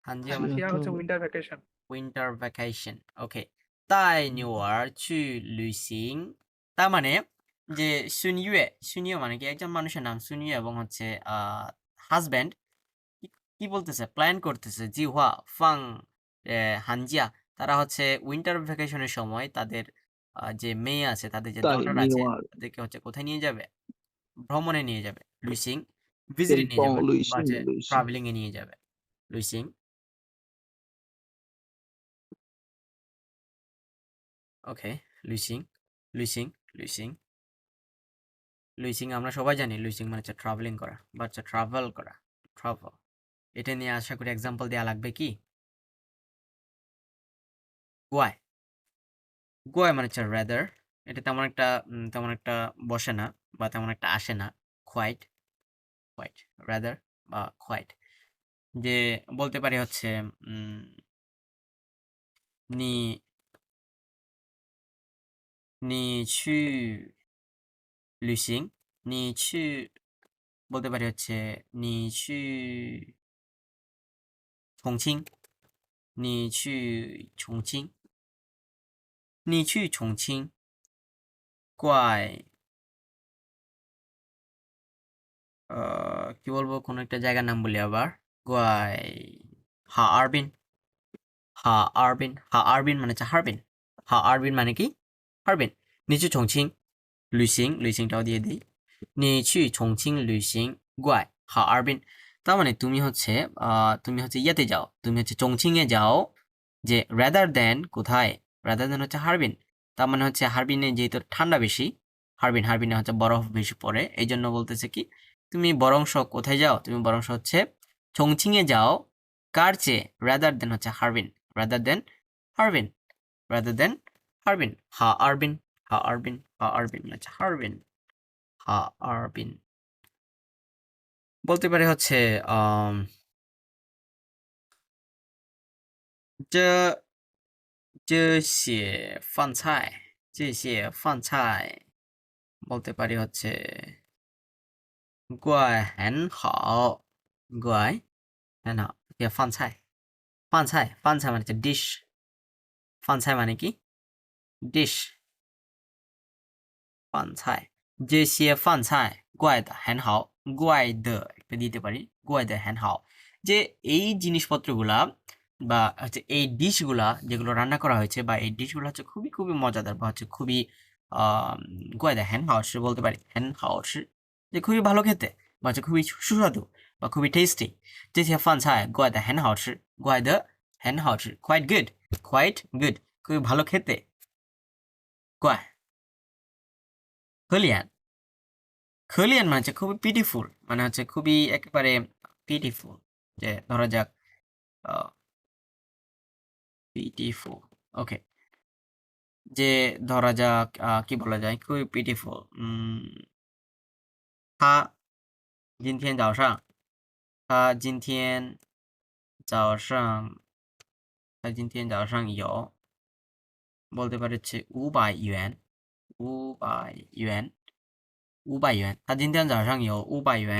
হানজিয়া মানে 寒假হচ্ছে উইন্টার ভ্যাকেশন উইন্টার ভ্যাকেশন ওকে 带女儿去旅行তার মানে যে সুনিয়ে মানে কি একজন মানুষের নাম সুনিয়ে এবং হচ্ছে হাজব্যান্ড কি বলতেছে প্ল্যান করতেছে জিহুয়া ফাং হানজিয়া তারা হচ্ছে উইন্টার ভ্যাকেশনের সময় তাদের যে মেয়ে আছে তাদের যে 带 ডটার 女 আছে 儿 তাদেরকে হচ্ছে কোথায় নিয়ে যাবে ভ্রমণে নিয়ে যাবে লুইসিং ভিজিটে 跟 নিয়ে যাবে 帮旅 বা 行 হচ্ছে 旅行 ট্রাভেলিং এ নিয়ে যাবে লুইসিং ওকে লুইসিং লুইসিং লুইসিং লুইসিং আমরা সবাই জানি লুইসিং মানে হচ্ছে ট্রাভেলিং করা বা হচ্ছে ট্রাভেল করা ট্রাভেল এটা নিয়ে আশা করি এক্সাম্পল দেওয়া লাগবে কি গোয়ায় গোয়ায় মানে হচ্ছে রেদার এটা তেমন একটা বসে না বা তেমন একটা আসে না কোয়াইট রেদার বা কোয়াইট যে বলতে পারি হচ্ছে নি নি ছু লুইসিং নি ছু বলতে পারি হচ্ছে নি ছু重庆你去重庆你去重庆怪কি বলবো কোন একটা জায়গার নাম বলি আবার গোয়াই হা আরবিন মানে হচ্ছে হারবিন মানে কি হারবিন নিচু চংচিং লুইসিংটাও দিয়ে দিই নিচু চংচিং লুইসিং গোয়াই হারবিন তার মানে তুমি হচ্ছে ইয়েতে যাও তুমি হচ্ছে চংচিং এ যাও যে রাদার দেন কোথায় রাদার দেন হচ্ছে হারবিন তার মানে হচ্ছে হারবিনে যেহেতু ঠান্ডা বেশি হারবিনে হচ্ছে বরফ বেশি পড়ে এই জন্য বলতেছে কি তুমি বরংশ কোথায় যাও তুমি বরংশ হচ্ছে চংচিং এ যাও কার চেয়ে রাদার দেন হচ্ছে Harbin rather than Harbin Harbin মানে হচ্ছে হারবিন বলতে পারে হচ্ছে这这些饭菜বলতে পারি হচ্ছে 怪很好怪很好这饭菜মানে হচ্ছে ডিশ 饭菜মানে কি ডিশ 饭菜这些饭菜怪的很好怪的একটা দিতে পারি怪的很好যে এই জিনিসপত্রগুলা বা হচ্ছে এই ডিশগুলা যেগুলো রান্না করা হয়েছে বা এই ডিশগুলো হচ্ছে খুবই খুবই মজাদার বা হচ্ছে খুবই怪的很好吃বলতে পারি很好吃যে খুবই ভালো খেতে বা হচ্ছে খুবই সুস্বাদু বা খুবই টেস্টি 这些饭菜怪的很好吃怪的很好吃 quite good খুবই ভালো খেতে 怪可怜মানে হচ্ছে খুবই পিটিফুল মানে হচ্ছে খুবই একেবারে পিটিফুল যে ধরা যাক পিটিফুল ওকে যে ধরা যাক কি বলা যায় খুবই পিটিফুল 他今天早上他今天早上有বলতে পারে হচ্ছে 500元500元他今天早上有500元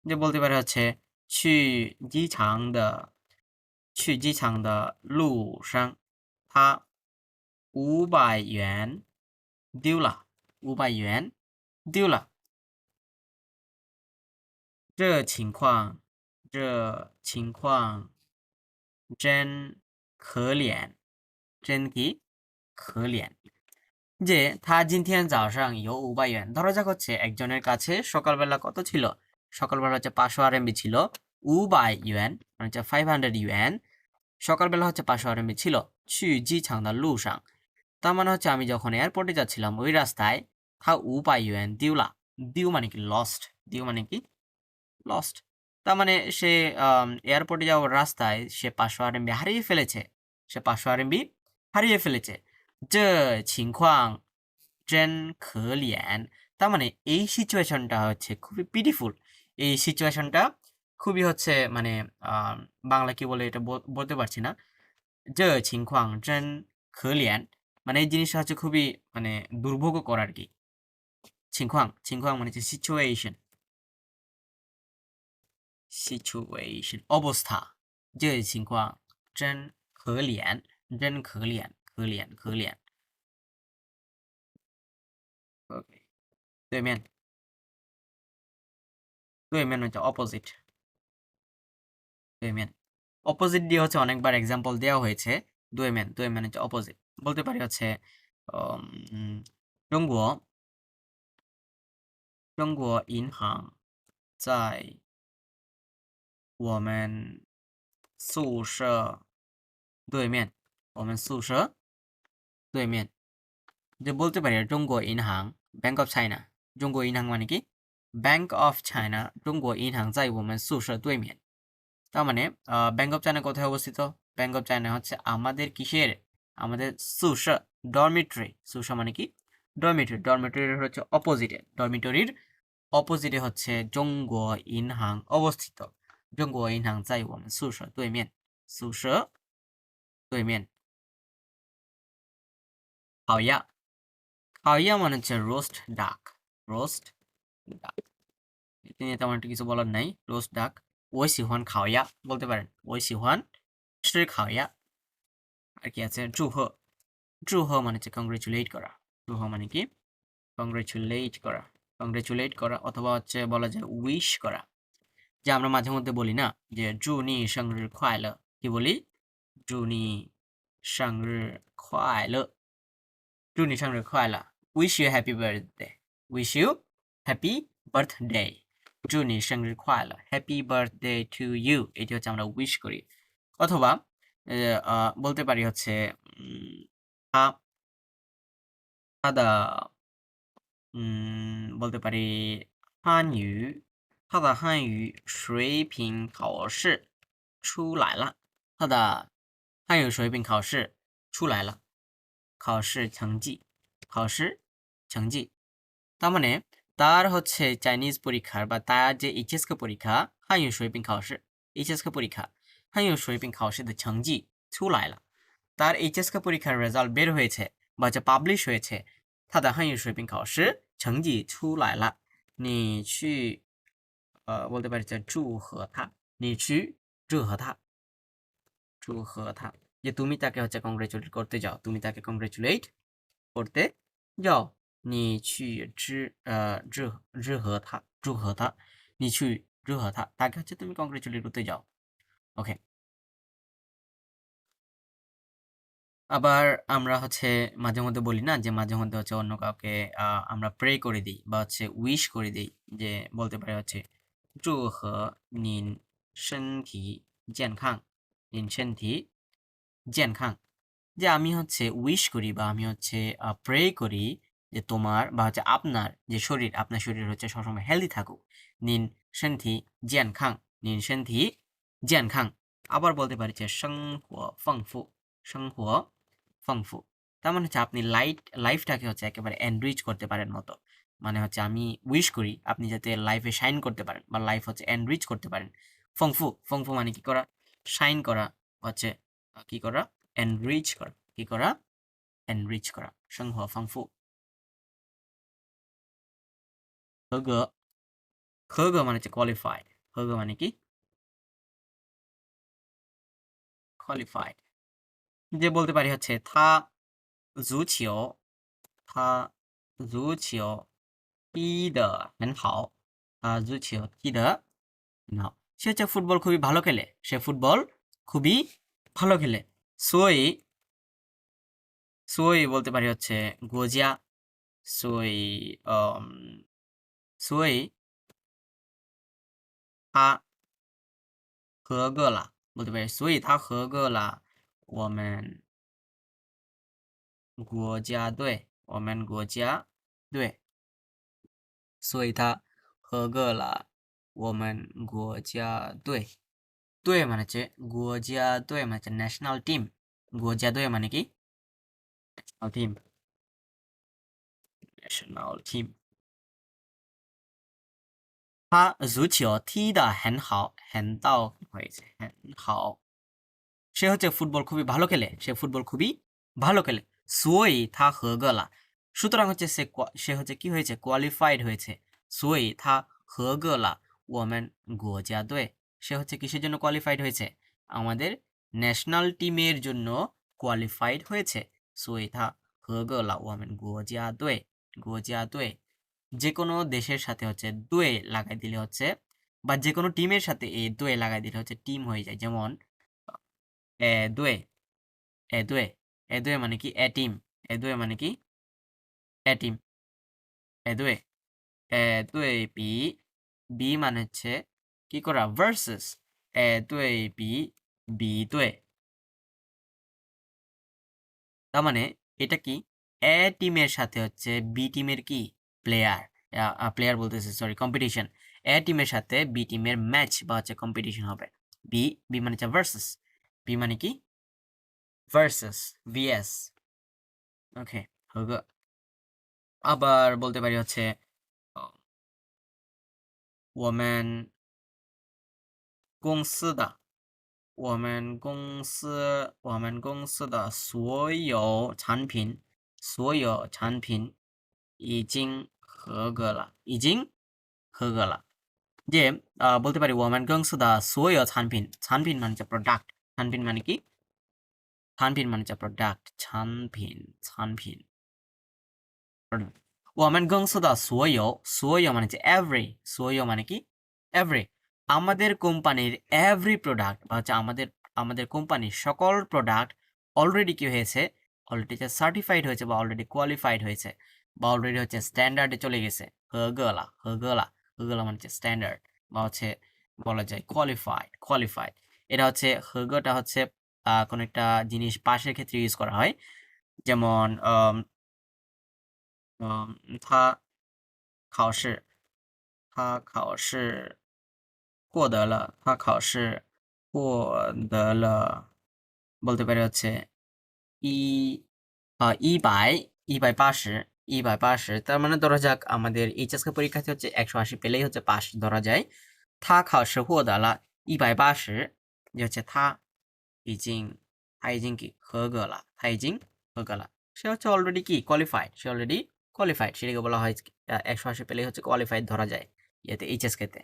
যে বলতে পারে হচ্ছে去机场的路上他500元丢了500元丢了这情况真可怜真কি可怜যে他今天早上有500元ধরা যাক হচ্ছে একজনের কাছে সকালবেলা কত ছিল সকালবেলা হচ্ছে 500 RMB ছিল 500元মানে হচ্ছে 500 yuan সকালবেলা হচ্ছে 500 RMB ছিল 去机场的路上 তার মানে হচ্ছে আমি যখন এয়ারপোর্টে যাচ্ছিলাম ওই রাস্তায় 他500 元丢了 丢মানে কি লস্ট 丢মানে কি লস্ট তার মানে সে এয়ারপোর্টে যাওয়ার রাস্তায় সে 500 RMB হারিয়ে ফেলেছে সে 500 RMB হারিয়ে ফেলেছে 这情况真可怜 তার মানে এই সিচুয়েশনটা হচ্ছে খুবই পিটিফুল এই সিচুয়েশনটা খুবই হচ্ছে মানে বাংলা কি বলে এটা বলতে পারছি না 这情况真可怜 মানে এই জিনিসটা হচ্ছে খুবই মানে দুর্ভোগকর আর কি 情况মানে হচ্ছে situation অবস্থা 这情况真可怜真可怜可怜 OK 对面হচ্ছে অপোজিট 对面 অপোজিট দিয়ে হচ্ছে অনেকবার এক্সাম্পল দেওয়া হয়েছে 对面হচ্ছে অপোজিট বলতে পারি হচ্ছে 中国银行在我们宿舍对面我们宿舍对面 যে বলতে পারি জঙ্গ ইনহাং ব্যাংক অফ চায়না জঙ্গ ইনহাং মানে কি ব্যাংক অফ চায়না জঙ্গ ইনহাং যাই ওমেন সুসা 对面 তার মানে ব্যাংক অফ চায়না কোথায় অবস্থিত ব্যাংক অফ চায়না হচ্ছে আমাদের কিসের আমাদের সুসা ডরমিটরি সুসা মানে কি ডরমিটরির হচ্ছে অপোজিটে ডরমিটরির অপোজিটে হচ্ছে জঙ্গ ইনহাং অবস্থিত জঙ্গ ইনহাং যাই ওমেন সুসা 对面宿舍对面好呀খাওয়াইয়া মানে হচ্ছে রোস্ট ডাক এতে নিয়ে তেমন একটা কিছু বলার নাই রোস্ট ডাক ওই সিহান খাওয়াইয়া বলতে পারেন ওই সিহান শ্রী খাওয়াইয়া আর কি আছে জুহ মানে হচ্ছে কংগ্রেচুলেট করা জুহ মানে কি কংগ্রেচুলেট করা অথবা হচ্ছে বলা যায় উইশ করা যে আমরা মাঝে মধ্যে বলি না যে জুনি সংরি খোয়াইল কি বলি জুনি সংরি খোয়াইল祝你生日快乐 wish you happy birthday wish you happy birthday 祝你生日快乐 happy birthday to you এটি হচ্ছে আমরা উইশ করি অথবা বলতে পারি হচ্ছে他的বলতে পারি 他的汉语水平考试出来了他的汉语水平考试出来了考试成绩তার মানে তার হচ্ছে চাইনিজ পরীক্ষার বা তার যে এইচএসকে পরীক্ষা 汉语水平考试 এইচএসকে পরীক্ষা 汉语水平考试的成绩出来了 তার এইচএসকে পরীক্ষার রেজাল্ট বের হয়েছে বা হচ্ছে পাবলিশ হয়েছে 他的汉语水平考试成绩出来了你去বলতে পারি যে祝贺他你去祝贺他যে তুমি তাকে হচ্ছে কংগ্রেচুলেট করতে যাও তুমি তাকে কংগ্রেচুলেট করতে যাও 你去祝贺他你去祝贺他তাকে হচ্ছে তুমি কংগ্রেচুলেট করতে যাও ওকে আবার আমরা হচ্ছে মাঝে মধ্যে বলি না যে মাঝে মধ্যে হচ্ছে অন্য কাউকে আমরা প্রে করে দিই বা হচ্ছে উইশ করে দিই যে বলতে পারি হচ্ছে 祝贺您身体健康您身体健康 যে আমি হচ্ছে উইশ করি বা আমি হচ্ছে প্রে করি যে তোমার বা হচ্ছে আপনার যে শরীর আপনার শরীর হচ্ছে সবসময় হেলদি থাকুক নিন সেন্থি জিয়ান খাং নিন সেন্থি জিয়ান খাং আবার বলতে পারি যে ফংফু তার মানে হচ্ছে আপনি লাইফটাকে হচ্ছে একেবারে এনরিচ করতে পারেন মতো মানে হচ্ছে আমি উইশ করি আপনি যাতে লাইফে শাইন করতে পারেন বা লাইফ হচ্ছে এনরিচ করতে পারেন ফংফু মানে কি করা শাইন করা হচ্ছে কি করা এনরিচ করা কি করা এনরিচ করা 生活丰富合格মানে হচ্ছে কোয়ালিফাইড 合格মানে কি কোয়ালিফাইড যে বলতে পারি হচ্ছে 他足球踢得很好他足球踢得很好সে হচ্ছে ফুটবল খুবই ভালো খেলে সে ফুটবল খুবই ভালো খেলে 所以বলতে পারি হচ্ছে গোজিয়া 所以他合格了 বলতে পারি所以他合格了我们国家队我们国家队所以他合格了我们国家队队মানে হচ্ছে国家队মানে হচ্ছে ন্যাশনাল টিম 国家队মানে কি ন্যাশনাল টিম ন্যাশনাল টিম 他足球踢得很好很到হয়েছে很好সে হচ্ছে ফুটবল খুবই ভালো খেলে সে ফুটবল খুবই ভালো খেলে সুই থা হগলা সুতরাং হচ্ছে সে হচ্ছে কি হয়েছে কোয়ালিফাইড হয়েছে সুই থা হগলা ওমেন গোজা দোয়ে সে হচ্ছে কিসের জন্য কোয়ালিফাইড হয়েছে আমাদের ন্যাশনাল টিমের জন্য কোয়ালিফাইড হয়েছে সুই থা হগলা ওমেন গোজা দোয়ে যে কোনো দেশের সাথে হচ্ছে দোয়ে লাগাই দিলে হচ্ছে বা যে কোনো টিমের সাথে এই দোয়ে লাগাই দিলে হচ্ছে টিম হয়ে যায় যেমন দুয়ে দুয়ে মানে কি এ টিম দুয়ে মানে কি এ টিম দুয়ে দুয়ে বি বি মানে হচ্ছে কি করা ভার্সেস দুয়ে বি বি দুয়ে তার মানে এটা কি এ টিমের সাথে হচ্ছে বি টিমের কি প্লেয়ার প্লেয়ার বলতেছে সরি কম্পিটিশন এ টিমের সাথে বি টিমের ম্যাচ বা হচ্ছে কম্পিটিশন হবে বি বি মানে হচ্ছে ভার্সেস বি মানে কি ভার্সেস ভিএস ওকে হবে আবার বলতে পারি হচ্ছে我们公司的我们公司的所有产品已经合格了যে বলতে পারি我们公司的所有产品মানে হচ্ছে প্রোডাক্ট产品মানে কি产品মানে হচ্ছে প্রোডাক্ট产品我们公司的所有মানে হচ্ছে every 所有মানে কি every আমাদের কোম্পানির every প্রোডাক্ট বা হচ্ছে আমাদের কোম্পানির সকল প্রোডাক্ট অলরেডি কি হয়েছে অলরেডি সার্টিফাইড হয়েছে বা অলরেডি কোয়ালিফাইড হয়েছে বা অলরেডি হচ্ছে স্ট্যান্ডার্ডে চলে গেছে হগলা মানে হচ্ছে স্ট্যান্ডার্ড বা হচ্ছে বলা যায় কোয়ালিফাইড এটা হচ্ছে হগটা হচ্ছে কোনো একটা জিনিস পাশের ক্ষেত্রে ইউজ করা হয় যেমন他考试他考试获得了他考试获得了বলতে পারে হচ্ছে ই一百八十তার মানে ধরা যাক আমাদের এইচএসকে পরীক্ষাতে হচ্ছে 180 পেলেই হচ্ছে পাস ধরা যায়他考试获得了180যে হচ্ছে他已经কি 合格了他已经合格了সে হচ্ছে অলরেডি কি কোয়ালিফাইড সেটাকে বলা হয় 180 পেলেই হচ্ছে কোয়ালিফাইড ধরা যায় ইয়েতে এইচএসকেতে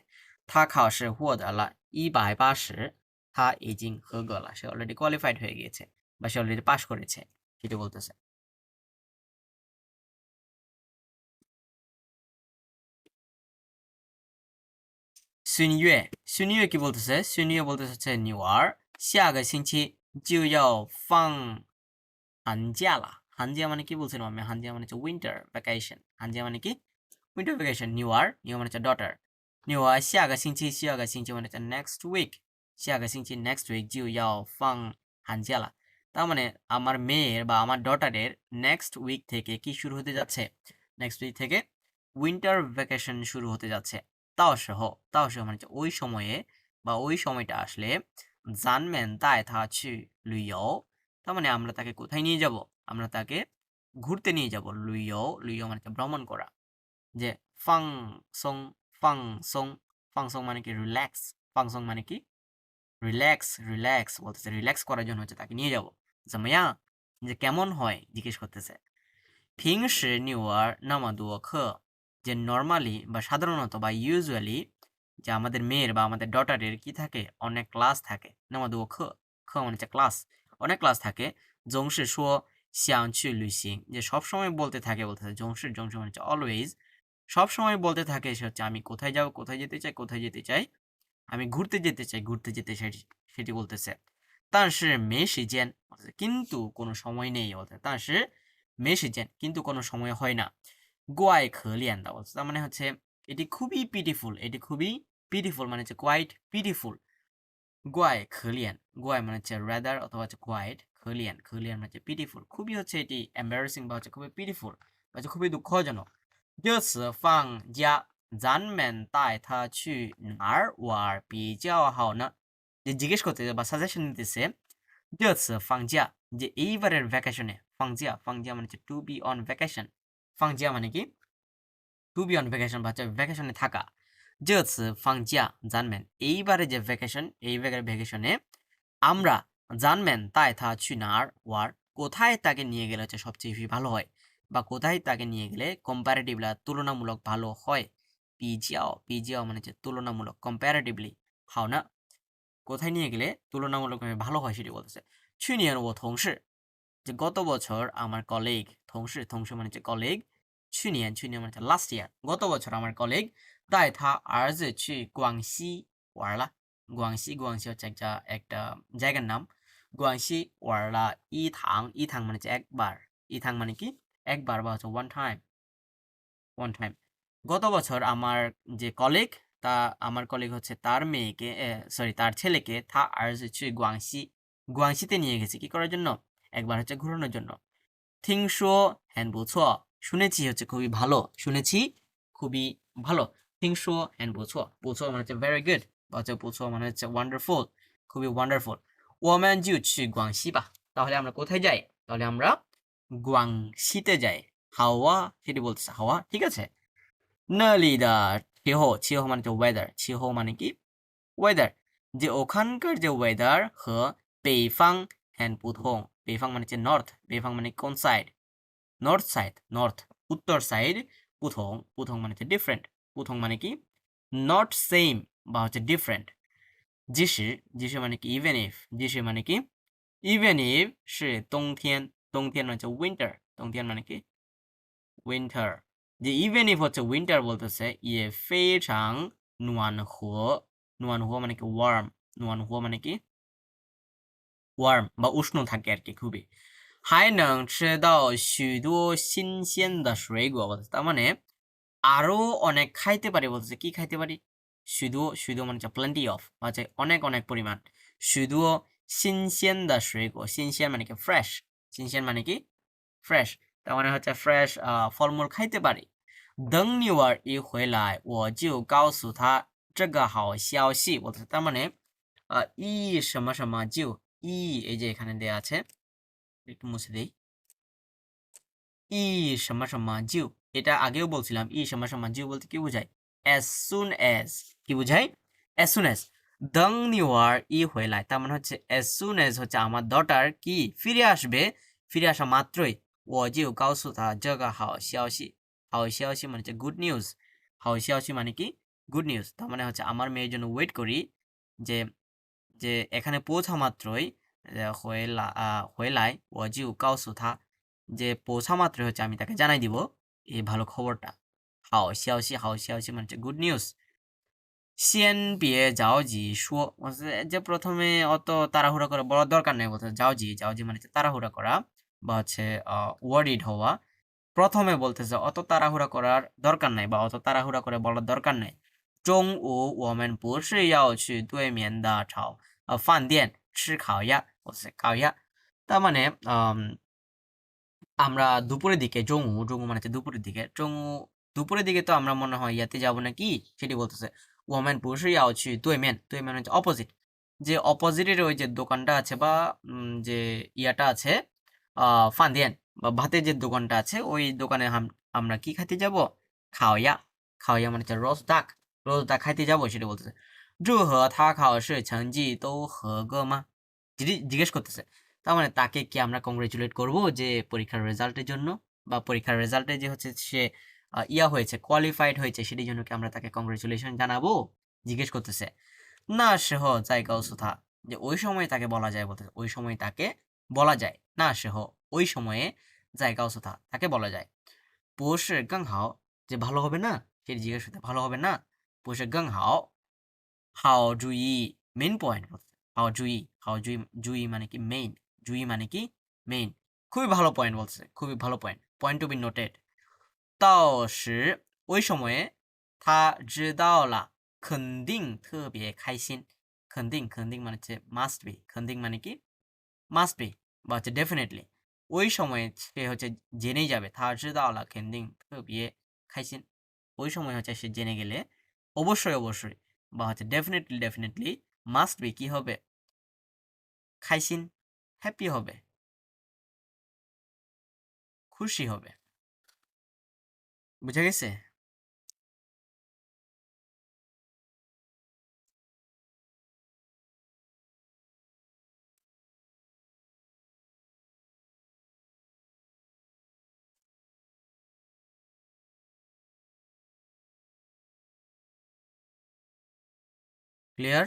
他考试获得了180他已经合格了সে অলরেডি কোয়ালিফাইড হয়ে গিয়েছে বা সে অলরেডি পাস করেছে সেটা বলতেছে孙悦কি বলতেছে孙悦বলতেছে হচ্ছে女儿下个星期就要放寒假了寒假মানে কি বলছিলাম আমি寒假মানে হচ্ছে উইন্টার ভ্যাকেশন寒假মানে কি উইন্টার ভ্যাকেশন নিউ মানে হচ্ছে ডটার নিউ下个星期মানে হচ্ছে নেক্সট উইক下个星期 নেক্সট উইক就要放寒假了তার মানে আমার মেয়ের বা আমার ডটারের নেক্সট উইক থেকে কি শুরু হতে যাচ্ছে নেক্সট উইক থেকে উইন্টার ভ্যাকেশন শুরু হতে যাচ্ছে তাও সহ মানে হচ্ছে ওই সময়ে বা ওই সময়টা আসলে জানমেন তাই থা চি লুইও তার মানে আমরা তাকে কোথায় নিয়ে যাব আমরা তাকে ঘুরতে নিয়ে যাব লুইও মানে হচ্ছে ভ্রমণ করা যে ফাংসং মানে কি রিল্যাক্স ফাংসং মানে কি রিল্যাক্স বলতেছে রিল্যাক্স করার জন্য হচ্ছে তাকে নিয়ে যাব জামাইয়া যে কেমন হয় জিজ্ঞেস করতেছে 平时你玩那么多课 যে নর্মালি বা সাধারণত বা ইউজুয়ালি যে আমাদের মেয়ের বা আমাদের ডটারের কি থাকে অনেক ক্লাস থাকে না মা দুঃখ মানে হচ্ছে ক্লাস অনেক ক্লাস থাকে 总是说想去旅行 যে সব সময় বলতে থাকে বলতেছে 总是 মানে হচ্ছে অলওয়েজ সব সময় বলতে থাকে সে হচ্ছে আমি কোথায় যাব কোথায় যেতে চাই আমি ঘুরতে যেতে চাই সেটি বলতেছে 但是没时间 কিন্তু কোনো সময় নেই বলতে 但是没时间 কিন্তু কোনো সময় হয় না 怪可怜的 বলছে তার মানে হচ্ছে এটি খুবই পিটিফুল মানে হচ্ছে কোয়াইট পিটিফুল গুয়াই খলিয়ান গুয়াই মানে হচ্ছে রাদার অথবা হচ্ছে কোয়াইট খলিয়ান খলিয়ান মানে হচ্ছে পিটিফুল খুবই হচ্ছে এটি এম্বারাসিং বা হচ্ছে খুবই পিটিফুল বা হচ্ছে খুবই দুঃখজনক 这次放假咱们带他去哪儿玩比较好呢যে জিজ্ঞেস করতেছে বা সাজেশন নিতেছে 这次放假যে এইবারের ভ্যাকেশনে 放假মানে হচ্ছে টু বি অন ভ্যাকেশন 放假মানে কি টু বি অন ভ্যাকেশন বা হচ্ছে ভ্যাকেশনে থাকা 这次放假咱们এইবারে যে ভ্যাকেশন এইবারের ভ্যাকেশনে আমরা জানবেন তাই থা চুনার ওয়ার কোথায় তাকে নিয়ে গেলে হচ্ছে সবচেয়ে বেশি ভালো হয় বা কোথায় তাকে নিয়ে গেলে কম্পারেটিভলি তুলনামূলক ভালো হয় পিজিয়াও মানে হচ্ছে তুলনামূলক কম্পারেটিভলি হাও না কোথায় নিয়ে গেলে তুলনামূলকভাবে ভালো হয় সেটি বলতেছে 去年我同事 যে গত বছর আমার কলিগ থংস মানে হচ্ছে কলিগ 去年 মানে হচ্ছে লাস্ট ইয়ার গত বছর আমার কলিগ 带他儿子去广西玩了 গুয়াংশি হচ্ছে একটা জায়গার নাম গুয়াংশি ওয়ারলা ইথাং মানে হচ্ছে একবার ইথাং মানে কি একবার বা হচ্ছে ওয়ান টাইম গত বছর আমার যে কলিগ আমার কলিগ হচ্ছে তার মেয়েকে তার ছেলেকে থা আর হচ্ছে গুয়াংশিতে নিয়ে গেছে কি করার জন্য একবার হচ্ছে ঘোরানোর জন্য থিংশো হ্যান বুছো শুনেছি হচ্ছে খুবই ভালো শুনেছি খুবই ভালো থিংশো হ্যান বুছো মানে হচ্ছে ভেরি গুড বা হচ্ছে বুছো মানে হচ্ছে ওয়ান্ডারফুল খুবই ওয়ান্ডারফুল ওমেন জিউ ছি গুয়াংশি বা তাহলে আমরা কোথায় যাই তাহলে আমরা গুয়াংশিতে যাই হাওয়া সেটি বলতেছে হাওয়া ঠিক আছে 那里的气候মানে হচ্ছে ওয়েদার 气候মানে কি ওয়েদার যে ওখানকার যে ওয়েদার 和北方很不同北方মানে হচ্ছে নর্থ 北方মানে কোন সাইড নর্থ উত্তর সাইড 不同মানে হচ্ছে ডিফারেন্ট 不同মানে কি নট সেম বা হচ্ছে ডিফারেন্ট 即使মানে কি即使মানে কি even if 是冬天মানে হচ্ছে winter 冬天মানে কি winter যে even if হচ্ছে winter বলতেছে也非常暖和মানে কি warm মানে কি warm বা উষ্ণ থাকে আর কি খুবই 还能吃到许多新鲜的水果বলতেছে তার মানে আরো অনেক খাইতে পারি বলতেছে কি খাইতে পারি শুধু মানে হচ্ছে plenty of হচ্ছে অনেক পরিমাণ শুধু 新鲜的水果新鲜মানে কি ফ্রেশ 新鲜মানে কি ফ্রেশ তার মানে হচ্ছে ফ্রেশ ফলমূল খাইতে পারি 等你儿一回来我就告诉他这个好消息বলতেছে তার মানে ই什么什么就ই এই যে এখানে দেয়া আছে একটু মুছে দেই ই什么什么就এটা আগেও বলছিলাম ই什么什么就বলতে কি বোঝায় as soon as কি বোঝায় as soon as 等你儿一回来তার মানে হচ্ছে as soon as হচ্ছে আমার ডটার কি ফিরে আসা মাত্রই 我就告诉他这个好消息মানে হচ্ছে গুড নিউজ 好消息মানে কি গুড নিউজ তার মানে হচ্ছে আমার মেয়ের জন্য ওয়েট করি যে যে এখানে পৌঁছা মাত্রই হইলাই 我就告诉他 যে পৌঁছা মাত্রই হচ্ছে আমি তাকে জানাই দিব এই ভালো খবরটা 好消息মানে হচ্ছে গুড নিউজ 先别着急说বলছে যে প্রথমে অত তাড়াহুড়া করে বলার দরকার নেই বলতে যাও জি মানে হচ্ছে তাড়াহুড়া করা বা হচ্ছে ওয়ারিড হওয়া প্রথমে বলতেছে অত তাড়াহুড়া করার দরকার নাই বা অত তাড়াহুড়া করে বলার দরকার নাই 中午我们不是要去对面的饭店吃烤鸭বলছে 烤鸭তার মানে আমরা দুপুরের দিকে জঙ্গু মানে হচ্ছে দুপুরের দিকে দুপুরের দিকে তো আমরা মনে হয় ইয়াতে যাবো নাকি সেটি বলতেছে 我们不是要去对面হচ্ছে অপোজিট যে অপোজিটের ওই যে দোকানটা আছে বা যে ইয়াটা আছে ফান্দিয়ান বা ভাতের যে দোকানটা আছে ওই দোকানে আমরা কি খাইতে যাব খাওয়া মানে হচ্ছে রোজ ডাক খাইতে যাবো সেটা বলতেছে 祝贺他考试成绩都合格吗জিজ্ঞেস করতেছে তার মানে তাকে কি আমরা কংগ্রেচুলেট করব যে পরীক্ষার রেজাল্টের জন্য বা পরীক্ষার রেজাল্টে যে হচ্ছে সে হয়েছে কোয়ালিফাইড হয়েছে সেটির জন্য কি আমরা তাকে কংগ্রেচুলেশন জানাবো জিজ্ঞেস করতেছে না সেহ যাই গাউসুথা যে ওই সময় তাকে বলা যায় বলতেছে ওই সময় তাকে বলা যায় না সেহ ওই সময়ে যাই গাউসুথা তাকে বলা যায় পোষে গাং হাও যে ভালো হবে না সেটি জিজ্ঞেস করতে ভালো হবে না পোষে গাং হাও হাও জুই মেইন পয়েন্ট হাও জুই মানে কি মেইন জুই মানে কি মেইন খুবই ভালো পয়েন্ট বলছে খুবই ভালো পয়েন্ট টু বি নোটেড 到时ওই সময়ে他知道了肯定特别开心肯定মানে হচ্ছে মাস্ট বি, 肯定মানে কি মাস্ট বি বা হচ্ছে ডেফিনেটলি। ওই সময়ে সে হচ্ছে জেনেই যাবে, 他知道了肯定特别开心। ওই সময় হচ্ছে সে জেনে গেলে অবশ্যই বা হচ্ছে ডেফিনেটলি মাস্ট বি কি হবে, 开心, হ্যাপি হবে, খুশি হবে। বুঝা গেছে? ক্লিয়ার?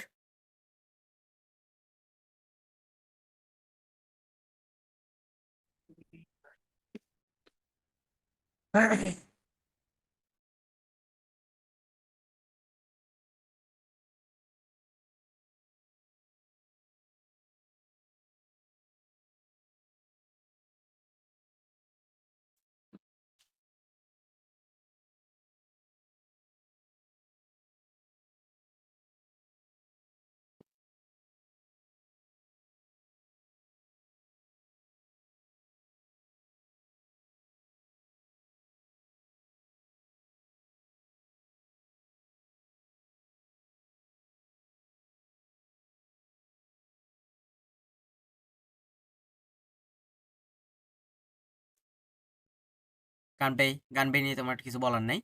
গানবেই নিয়ে তোমার কিছু বলার নাই।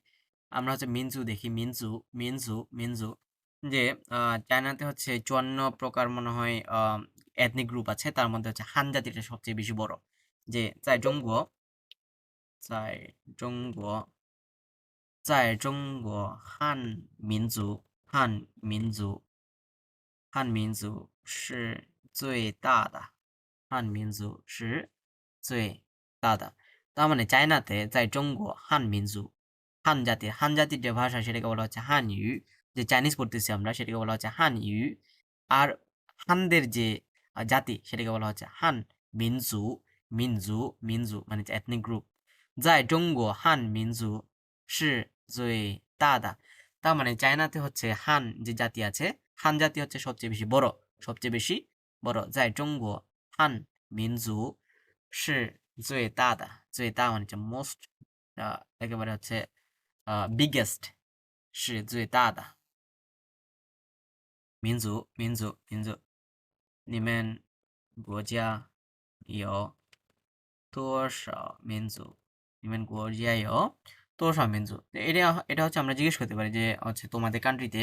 আমরা হচ্ছে মিনজু দেখি, মিনজু যে চায়নাতে হচ্ছে 54 প্রকার মনে হয় এথনিক গ্রুপ আছে, তার মধ্যে হচ্ছে হান জাতিটা সবচেয়ে বেশি বড়। যে জঙ্গ হান মিনজু হান মিনজু汉民族是最大的，汉民族是最大的। তার মানে চায়নাতে 在中国汉民族 হান জাতির যে ভাষা সেটাকে বলা হচ্ছে হানইউ, যে চাইনিজ পড়তেছি আমরা সেটাকে বলা হচ্ছে হানইউ। আর হানদের যে জাতি সেটাকে বলা হচ্ছে হান মিনজু, মিনজু মানে এথনিক গ্রুপ। 在中国汉民族是最大的, তার মানে চায়নাতে হচ্ছে হান যে জাতি আছে, হান জাতি হচ্ছে সবচেয়ে বেশি বড়। 在中国汉民族是最大的, 最大মানে হচ্ছে মোস্ট, একেবারে হচ্ছে বিগেস্ট, 是最大的民族。你们国家有多少民族? 你们国家有多少民族? এটা হচ্ছে আমরা জিজ্ঞেস করতে পারি যে হচ্ছে তোমাদের কান্ট্রিতে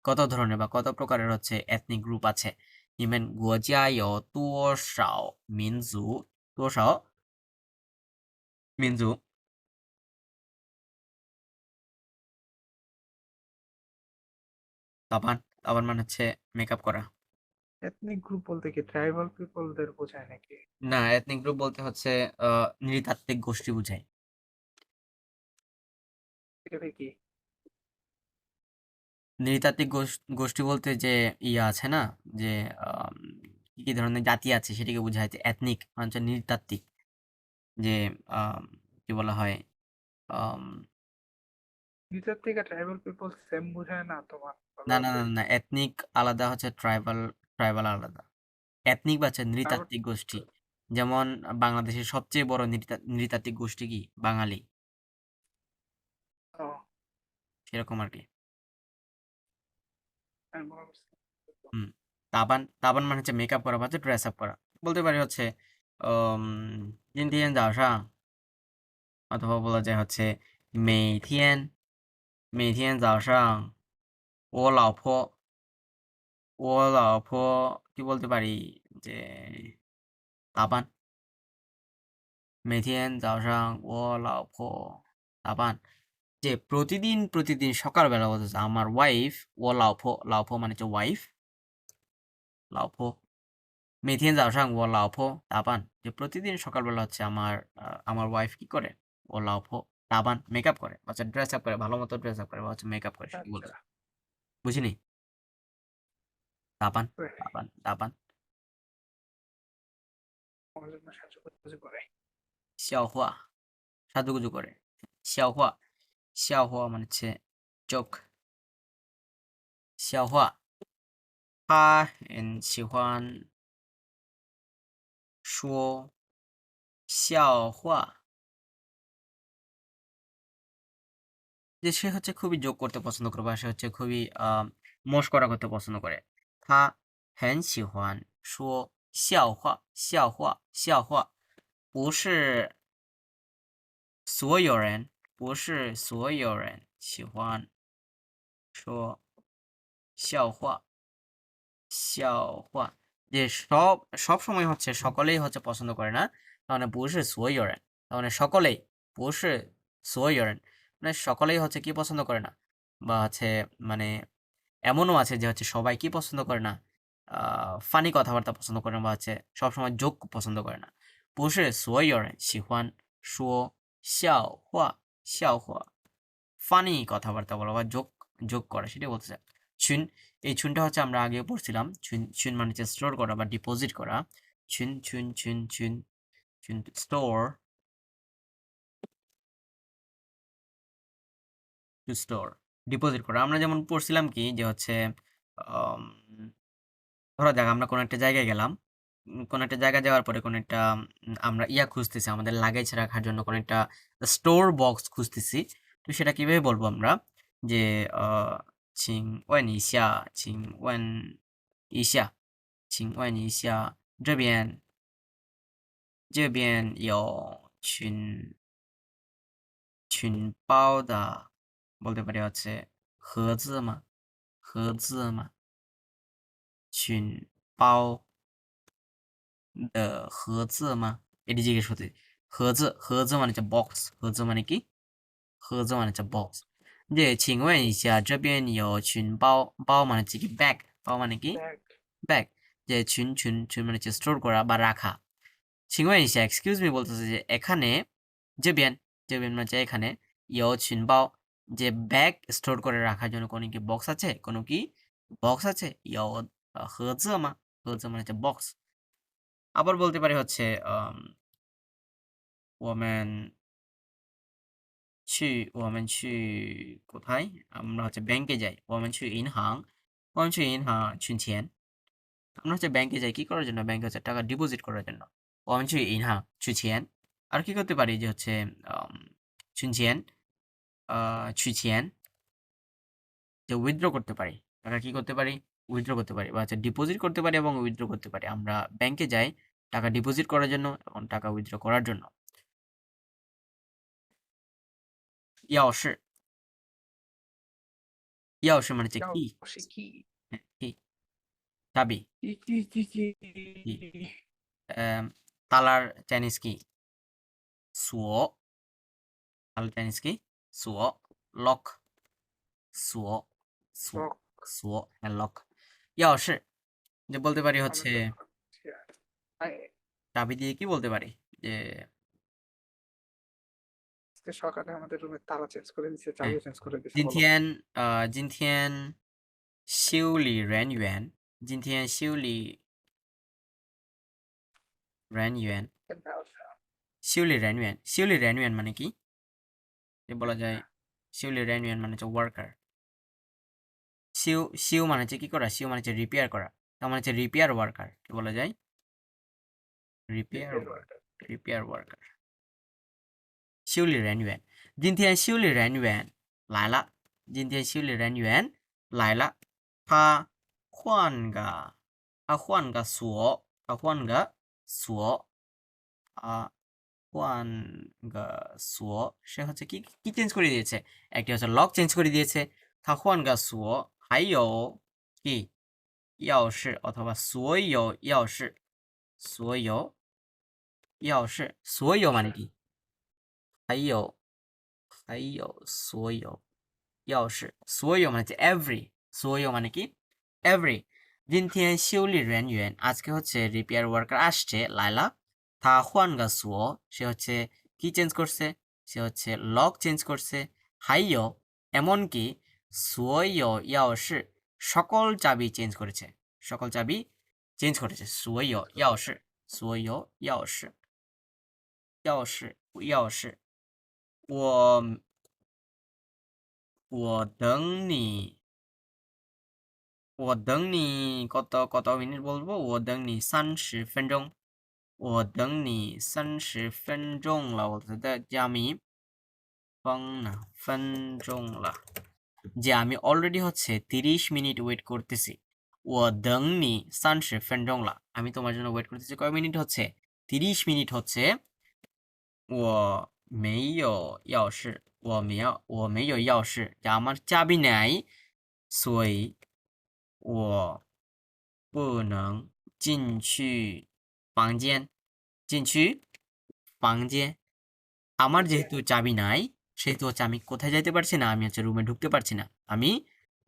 কত ধরনের বা কত প্রকারের হচ্ছে এথনিক গ্রুপ আছে। 你们国家有多少民族？多少民族? তাবান মানে হচ্ছে মেকআপ করা। এথনিক গ্রুপ বলতে কি ট্রাইবাল পিপলদের বোঝায় নাকি? না, এথনিক গ্রুপ বলতে হচ্ছে নৃতাত্ত্বিক গোষ্ঠী বোঝায়। এটা কি? নৃতাত্ত্বিক গোষ্ঠী বলতে যে ইয়া আছে না, যে কি কি ধরনের জাতি আছে সেটাকে বোঝায়। যে এথনিক মানে হচ্ছে নৃতাত্ত্বিক, যে কি বলা হয়, আম, ভিতর থেকে ট্রাইবাল পিপল সেম বোঝায় না তোমার না বলা না না আছে? না, এথনিক আলাদা, হচ্ছে ট্রাইবাল আলাদা। এথনিক বা হচ্ছে তাও নৃতাত্ত্বিক গোষ্ঠী। যেমন বাংলাদেশের সবচেয়ে বড় নৃতাত্ত্বিক গোষ্ঠী কি? বাঙালি। ও, সেরকম আর কি। আমি মনে করছি। হুম। তাবান মানে হচ্ছে মেকআপ করা বা হচ্ছে ড্রেস আপ করা। বলতে পারি হচ্ছে উম, 今天早上, অথবা বলা যায় হচ্ছে 每天早上我老婆কি বলতে পারি, যে তাবান 每天早上我老婆তাবান, যে প্রতিদিন সকালবেলা বলতেছে আমার ওয়াইফ, ও লাউফো মানে হচ্ছে ওয়াইফ, লাউফো 每天早上我老婆তাবান, যে প্রতিদিন সকালবেলা হচ্ছে আমার ওয়াইফ কি করে, ও লাউফো তাবান মেকআপ করে, আচ্ছা ড্রেস আপ করে, ভালো মতো ড্রেস আপ করে বা হচ্ছে মেকআপ করে, সেটা আচ্ছা, বলছে। বুঝিনি? তাবান right. তাবান আমার জন্য সাহায্য করে। 笑话, সাজুগুজু করে। 笑话মানে হচ্ছে জোক, 笑话他很喜欢说笑话যে সে হচ্ছে খুবই যোগ করতে পছন্দ করে বা সে হচ্ছে খুবই মশকরা করতে পছন্দ করে他很喜欢说笑话笑话笑话不是所有人不是所有人喜欢说笑话笑话যে সব সময় হচ্ছে সকলেই হচ্ছে পছন্দ করে না তার মানে不是所有人তার মানে সকলেই不是所有人মানে সকলেই হচ্ছে কি পছন্দ করে না বা হচ্ছে মানে এমনও আছে যে হচ্ছে সবাই কি পছন্দ করে না ফানি কথাবার্তা পছন্দ করে না বা হচ্ছে সবসময় জোক পছন্দ করে না不是所有人喜欢说笑话笑话ফানি কথাবার্তা বলা বা জোক জোক করা সেটাই বলতে চাই চুন এই চুনটা হচ্ছে আমরা আগে পড়ছিলাম চুন চুন মানে হচ্ছে স্টোর করা বা ডিপোজিট করা চুন চুন চুন চুন চুন স্টোর টু স্টোর ডিপোজিট করা আমরা যেমন পড়ছিলাম কি যে হচ্ছে আম, ধরা যাক আমরা কোনো একটা জায়গায় গেলাম কোনো একটা জায়গায় যাওয়ার পরে কোনো একটা আমরা ইয়া খুঁজতেছি আমাদের লাগেজ রাখার জন্য কোনো একটা স্টোর বক্স খুঁজতেছি তো সেটা কিভাবে বলবো আমরা যে请问一下请问一下请问一下这边有群包的বলতে পারি হচ্ছে盒子吗盒子吗群包的盒子吗এটি জিজ্ঞেস করতে盒子মানে হচ্ছে বক্স盒子মানে কি盒子মানে হচ্ছে বক্স যে请问一下这边有群包包মানে হচ্ছে কি ব্যাগ包মানে কি ব্যাগ ব্যাগ যে群মানে হচ্ছে স্টোর করা বা রাখা请问一下এক্সকিউজ মি বলতেছে যে এখানে যে বিয়ান মানে হচ্ছে এখানে ইয়ো চিনবাও যে ব্যাগ স্টোর করে রাখার জন্য কোনো কি বক্স আছে কোনো কি বক্স আছে ইয়ো মা মানে হচ্ছে বক্স আবার বলতে পারি হচ্ছে ওমেন ওমেন কোথায় আমরা হচ্ছে ব্যাংকে যাই ওমেন ইনহাং 存钱 আমরা হচ্ছে ব্যাংকে যাই কি করার জন্য ব্যাংকে হচ্ছে টাকা ডিপোজিট করার জন্য 我们去银行取钱 আর কি করতে পারি যে হচ্ছে 存钱 取钱 যে উইথড্র করতে পারি টাকা কি করতে পারি উইথড্র করতে পারি বা হচ্ছে ডিপোজিট করতে পারি এবং উইথড্র করতে পারি আমরা ব্যাংকে যাই টাকা ডিপোজিট করার জন্য এবং টাকা উইথড্র করার জন্য 钥匙 钥匙মানে হচ্ছে কি সে কি কি চাবি কি তালার চাইনিজ কি 锁 তালার চাইনিজ কি 锁 লক 锁 锁 লক 锁 হ্যাঁ লক 钥匙 যে বলতে পারি হচ্ছে চাবি দিয়ে কি বলতে পারি যে সকালে আমাদের রুমের তালা চেঞ্জ করে দিচ্ছে হ্যাঁ চাবিও চেঞ্জ করে দিচ্ছে 今 বলো 天今天修理人员今天修理人员修理人员মানে কি যে বলা যায়修理人员মানে হচ্ছে ওয়ার্কার শিউ মানে হচ্ছে কি করা শিউ মানে হচ্ছে রিপেয়ার করা তার মানে হচ্ছে রিপেয়ার ওয়ার্কার কি বলা যায় রিপেয়ার ওয়ার্কার 修理人员今天修理人员来了今天修理人员来了他换个锁他换个锁换个锁সে হচ্ছে কি কি চেঞ্জ করে দিয়েছে একটি হচ্ছে লক চেঞ্জ করে দিয়েছে 他换个锁还有কি 钥匙অথবা所有钥匙所有钥匙所有মানে কি 还有所有钥匙所有মানে হচ্ছে every 所有মানে কি every 今天修理人员আজকে হচ্ছে রিপেয়ার ওয়ার্কার আসছে লাইলা 他换个锁সে হচ্ছে কি চেঞ্জ করছে সে হচ্ছে লক চেঞ্জ করছে 还有 এমনকি 所有钥匙 সকল চাবি চেঞ্জ করেছে সকল চাবি চেঞ্জ করেছে 所有钥匙所有钥匙我等你我等你 কত মিনিট বলবো 我等你30分钟我等你30分钟了বলতে যে আমি分钟了যে আমি অলরেডি হচ্ছে 30 মিনিট ওয়েট করতেছি 我等你30分钟了আমি তোমার জন্য ওয়েট করতেছি কয় মিনিট হচ্ছে 30 মিনিট হচ্ছে我没有钥匙我没有钥匙যে আমার চাবি নাই 所以我不能进去房间进去房间আমার যেহেতু চাবি নাই সেহেতু হচ্ছে আমি কোথায় যাইতে পারছি না আমি হচ্ছে রুমে ঢুকতে পারছি না আমি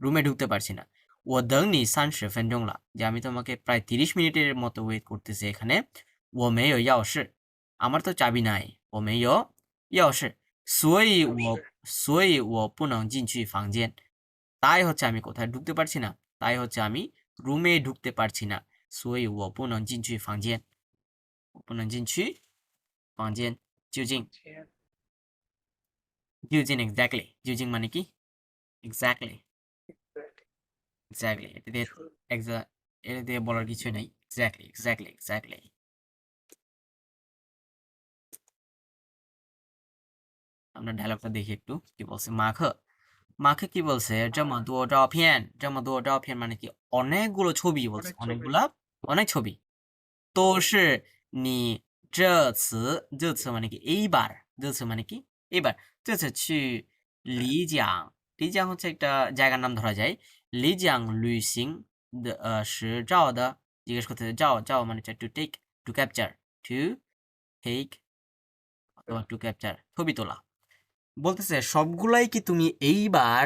রুমে ঢুকতে পারছি না ও等你30分钟了যে আমি তোমাকে প্রায় 30 মিনিটের মতো ওয়েট করতেছি এখানে ও没有钥匙আমার তো চাবি নাই ও没有钥匙所以我不能进去房间তাই হচ্ছে আমি কোথায় ঢুকতে পারছি না তাই হচ্ছে আমি রুমে ঢুকতে পারছি না所以我不能进去房间我不能进去房间究竟钱ইউজিন এক্স্যাক্টলি ইউজিং মানে কি এক্স্যাক্টলি এক্স্যাক্টলি এটা দিয়ে এটা দিয়ে বলার কিছুই নাই এক্স্যাক্টলি এক্স্যাক্টলি এক্স্যাক্টলি আমরা ডায়লগটা দেখি একটু কি বলছে মাখে কি বলছে 这么多照片这么多照片মানে কি অনেকগুলো ছবি বলছে অনেক ছবি। অনেকগুলা অনেক ছবি 都是你这次মানে কি এইবার这次মানে কি এইবার这次去丽江হচ্ছে একটা জায়গার নাম ধরা যায় 丽江旅行的时照的জিজ্ঞেস করতে照মানে হচ্ছে to take to capture to take অথবা to capture ছবি তোলা বলতেছে সবগুলাই কি তুমি এইবার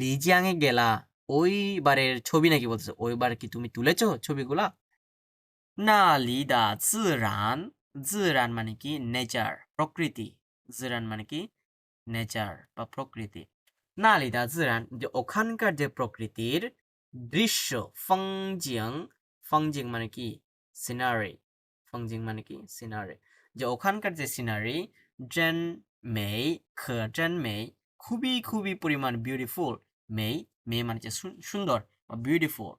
লিজিয়াং এ গেলা ওইবারের ছবি নাকি বলতেছে ওইবার কি তুমি তুলেছো ছবিগুলা 那里的自然মানে কি নেচার প্রকৃতি 自然মানে কি নেচার বা প্রকৃতি 那里的自然যে ওখানকার যে প্রকৃতির দৃশ্য 风景মানে কি সিনারি 风景মানে কি সিনারি যে ওখানকার যে সিনারি 真美可真美খুবই খুবই পরিমাণ বিউটিফুল মেই মানে যে সুন্দর বা বিউটিফুল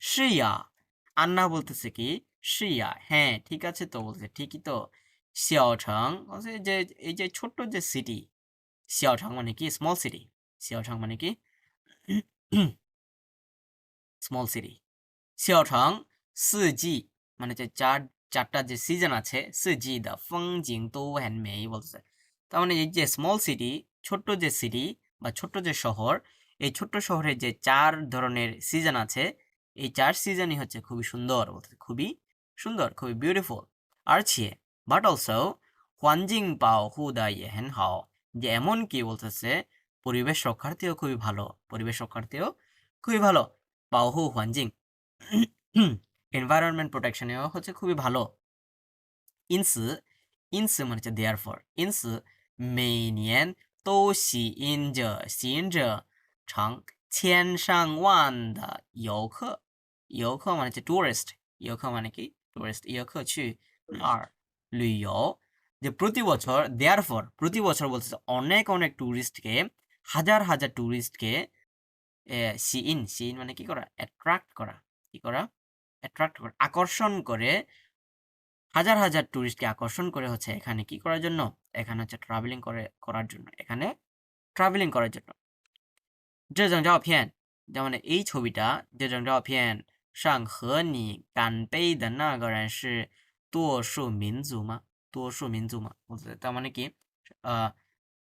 是呀 আন্না বলতেছে কি 是呀 হ্যাঁ ঠিক আছে তো বলছে ঠিকই তো 小城 বলছে যে এই যে ছোট্ট যে সিটি 小城মানে কি স্মল সিটি 小城মানে কি স্মল সিটি 小城四季মানে যে চারটা যে সিজন আছে 四季的风景都很美বলতেছে তার মানে এই যে স্মল সিটি ছোট্ট যে সিটি বা ছোট্ট যে শহর এই ছোট্ট শহরে যে 4 ধরনের সিজন আছে এই 4 সিজনই হচ্ছে খুবই সুন্দর বলতেছে খুবই সুন্দর খুবই বিউটিফুল আর ছে বাট অলসো 环境保护的也很好যে এমন কি বলতেছে পরিবেশ রক্ষার্থেও খুবই ভালো পরিবেশ রক্ষার্থেও খুবই ভালো 保护环境 এনভায়রনমেন্ট প্রোটেকশনেও হচ্ছে খুবই ভালো 因此মানে হচ্ছে therefore 因此每年都吸引着成千上万的游客মানে হচ্ছে tourist 游客মানে কি tourist 游客去那儿旅游যে প্রতি বছর therefore প্রতি বছর বলতেছে অনেক অনেক টুরিস্টকে হাজার হাজার টুরিস্টকে সিইন মানে কি করা অ্যাট্রাক্ট করা কি করা অ্যাট্রাক্ট করা আকর্ষণ করে হাজার হাজার টুরিস্টকে আকর্ষণ করে হচ্ছে এখানে কি করার জন্য এখানে হচ্ছে ট্রাভেলিং করার জন্য এখানে ট্রাভেলিং করার জন্য 这张照片 যেমন এই ছবিটা 这张照片上和你干杯的那个人是多数民族吗多数民族吗তার মানে কি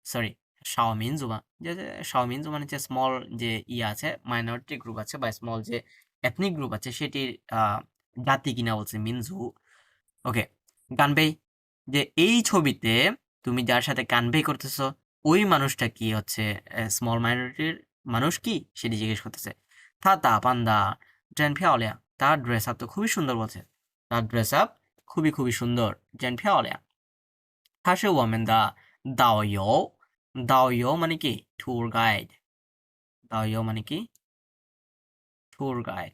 সরি 少民族嘛যে少民族মানে যে স্মল যে আছে মাইনরিটি গ্রুপ আছে বা স্মল যে এথনিক গ্রুপ আছে সেটির জাতি কিনা বলছে মিনজু ওকে গানবেই যে এই ছবিতে তুমি যার সাথে গানবেই করতেছো ওই মানুষটা কি হচ্ছে স্মল মাইনরিটির মানুষ কি সেটি জিজ্ঞেস করতেছে তা পান্দা জেন ফিয়াওলিয়া তার ড্রেস আপ তো খুবই সুন্দর বলছে তার ড্রেস আপ খুবই খুবই সুন্দর জেন ফিয়াওলিয়া 他是我们的导游মানে কি ট্যুর গাইড 导游মানে কি ট্যুর গাইড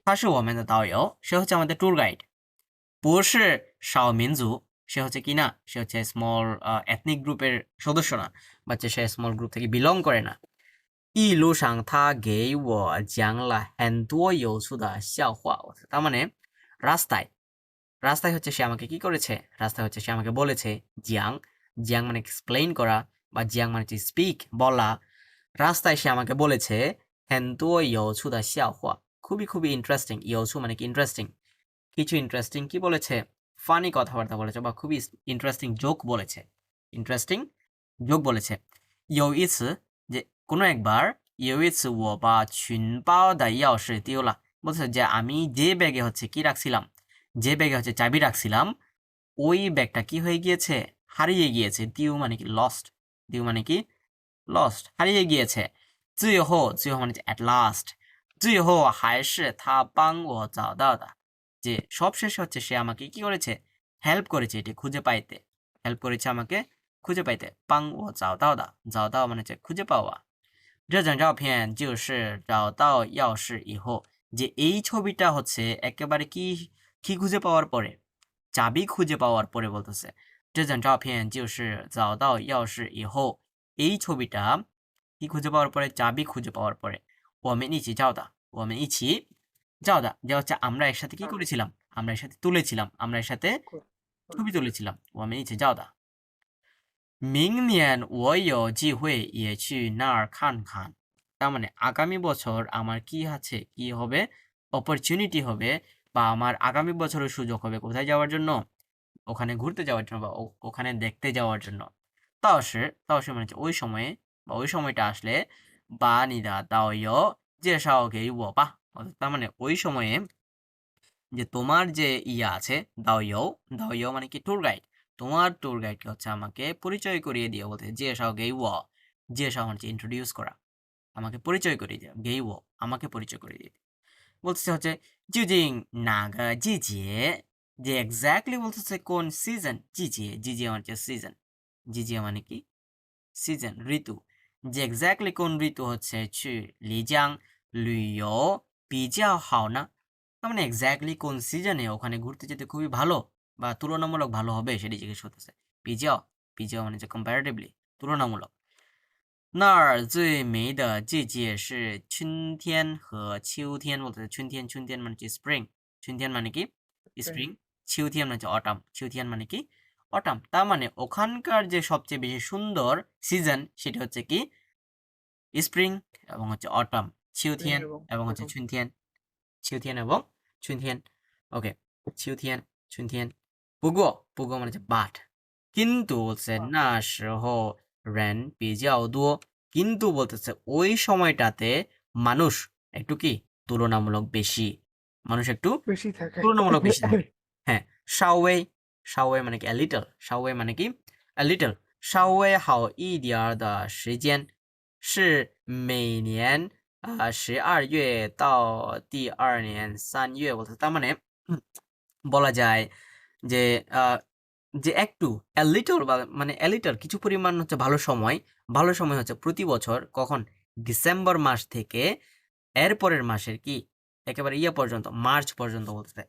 他是我们的导游সে হচ্ছে আমাদের ট্যুর গাইড 不是少民族সে হচ্ছে কি না সে হচ্ছে স্মল এথনিক গ্রুপের সদস্য না বা সে স্মল গ্রুপ থেকে বিলং করে না 一路上他给我讲了很多有趣的笑话তার মানে রাস্তায় রাস্তায় হচ্ছে সে আমাকে কি করেছে রাস্তায় হচ্ছে সে আমাকে বলেছে জিয়াং জিয়াং মানে এক্সপ্লেইন করা বা জিয়াং মানে হচ্ছে স্পিক বলা রাস্তায় সে আমাকে বলেছে হেনতো ইয়ছু দা xiaohua খুবই খুবই ইন্টারেস্টিং ইয়ছু মানে কি ইন্টারেস্টিং কিছু ইন্টারেস্টিং কি বলেছে ফানি কথাবার্তা বলেছে বা খুবই ইন্টারেস্টিং জোক বলেছে ইন্টারেস্টিং জোক বলেছে ইউ ইস যে কোনো একবার ইউ ইস ও বা চুনপাও দা ইয়াওশি দিওলা বলছে যে আমি যে ব্যাগে হচ্ছে কি রাখছিলাম যে ব্যাগে হচ্ছে চাবি রাখছিলাম ওই ব্যাগটা কি হয়ে গিয়েছে হারিয়ে গিয়েছে দিউ মানে কি লস্ট দিউ মানে কি লস্ট হারিয়ে গিয়েছে 最后মানে at last 最后还是他帮我找到的যে সবশেষে হচ্ছে সে আমাকে কি করেছে হেল্প করেছে এটি খুঁজে পাইতে হেল্প করেছে আমাকে খুঁজে পাইতে 帮我找到的找到মানে হচ্ছে খুঁজে পাওয়া这张照片就是找到钥匙以后যে এই ছবিটা হচ্ছে একেবারে কি কি খুঁজে পাওয়ার পরে চাবি খুঁজে পাওয়ার পরে বলতেছে 这张照片就是找到钥匙以后এই ছবিটা কি খুঁজে পাওয়ার পরে চাবি খুঁজে পাওয়ার পরে 我们一起照的我们一起照的যে হচ্ছে আমরা একসাথে কি করেছিলাম আমরা একসাথে তুলেছিলাম আমরা একসাথে ছবি তুলেছিলাম 我们一起照的明年我有机会也去那儿看看তার মানে আগামী বছর আমার কি আছে কি হবে অপরচুনিটি হবে বা আমার আগামী বছরের সুযোগ হবে কোথায় যাওয়ার জন্য ওখানে ঘুরতে যাওয়ার জন্য বা ওখানে দেখতে যাওয়ার জন্য তাও সে মানে হচ্ছে ওই সময়ে বা ওই সময়টা আসলে বা নিদা দাওয়ো জেসাও গেইও বা তার মানে ওই সময়ে যে তোমার যে ইয়া আছে দাওয়ো দাওয়ো মানে কি ট্যুর গাইড তোমার ট্যুর গাইডকে হচ্ছে আমাকে পরিচয় করিয়ে দিও বলতে জেসাও গেইও জেসাও হচ্ছে ইন্ট্রোডিউস করা আমাকে পরিচয় করিয়ে দিও গেইও আমাকে পরিচয় করিয়ে দিও বলতেছে হচ্ছে 究竟哪个季节যে এক্স্যাক্টলি বলতেছে কোন সিজন জিজে মানে হচ্ছে সিজন জিজে মানে কি সিজন ঋতু যে এক্স্যাক্টলি কোন ঋতু হচ্ছে 去丽江旅游比较好呢তার মানে এক্স্যাক্টলি কোন সিজনে ওখানে ঘুরতে যেতে খুবই ভালো বা তুলনামূলক ভালো হবে সেটি জিজ্ঞেস করতেছে পিজিও পিজিও মানে যে কম্পারেটিভলি তুলনামূলক那儿最美的季节是春天和秋天বলতে春天মানে কি স্প্রিং 春天মানে কি স্প্রিং 秋天মানে হচ্ছে অটাম 秋天মানে কি অটাম তার মানে ওখানকার যে সবচেয়ে বেশি সুন্দর সিজন সেটা হচ্ছে কি স্প্রিং এবং হচ্ছে অটাম 秋天 এবং হচ্ছে 春天 秋天 এবং 春天 ওকে 秋天 春天 不过মানে হচ্ছে বাট কিন্তু বলছে না时候人比较多কিন্তু বলতেছে ওই সময়টাতে মানুষ একটু কি তুলনামূলক বেশি মানুষ একটু বেশি থাকে তুলনামূলক বেশি থাকে হ্যাঁ সাওয়ে সাওয়ে মানে কি লিটল সাওয়ে মানে কি লিটল 稍微好一点儿的时间是每年12月到第2年3月বলতে তার মানে বলা যায় যে যে একটু লিটল বা মানে লিটল কিছু পরিমাণ হচ্ছে ভালো সময় হচ্ছে প্রতি বছর কখন ডিসেম্বর মাস থেকে এরপরের মাসের কি একেবারে ইয়ে পর্যন্ত মার্চ পর্যন্ত বলতে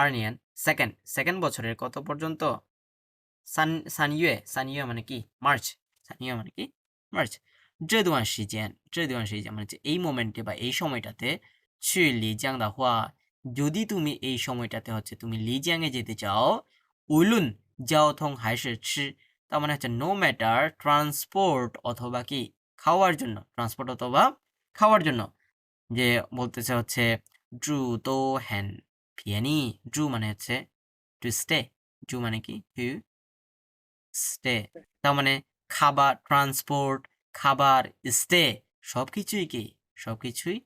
আর্নিয়ান সেকেন্ড বছরের কত পর্যন্ত সানইয়ে মানে কি মার্চ সানইয়ে মানে কি মার্চ 这段时间মানে এই মোমেন্টে বা এই সময়টাতে 去丽江的话যদি তুমি এই সময়টাতে হচ্ছে তুমি লিজিয়াংয়ে যেতে চাও উলুন যাওথং হাইসে ছি তার মানে হচ্ছে নো ম্যাটার ট্রান্সপোর্ট অথবা কি খাওয়ার জন্য ট্রান্সপোর্ট অথবা খাওয়ার জন্য যে বলতেছে হচ্ছে জু তো হ্যান পিয়ানি জু মানে হচ্ছে টু স্টে জু মানে কি টু স্টে তার মানে খাবার ট্রান্সপোর্ট খাবার স্টে সবকিছুই কি সবকিছুই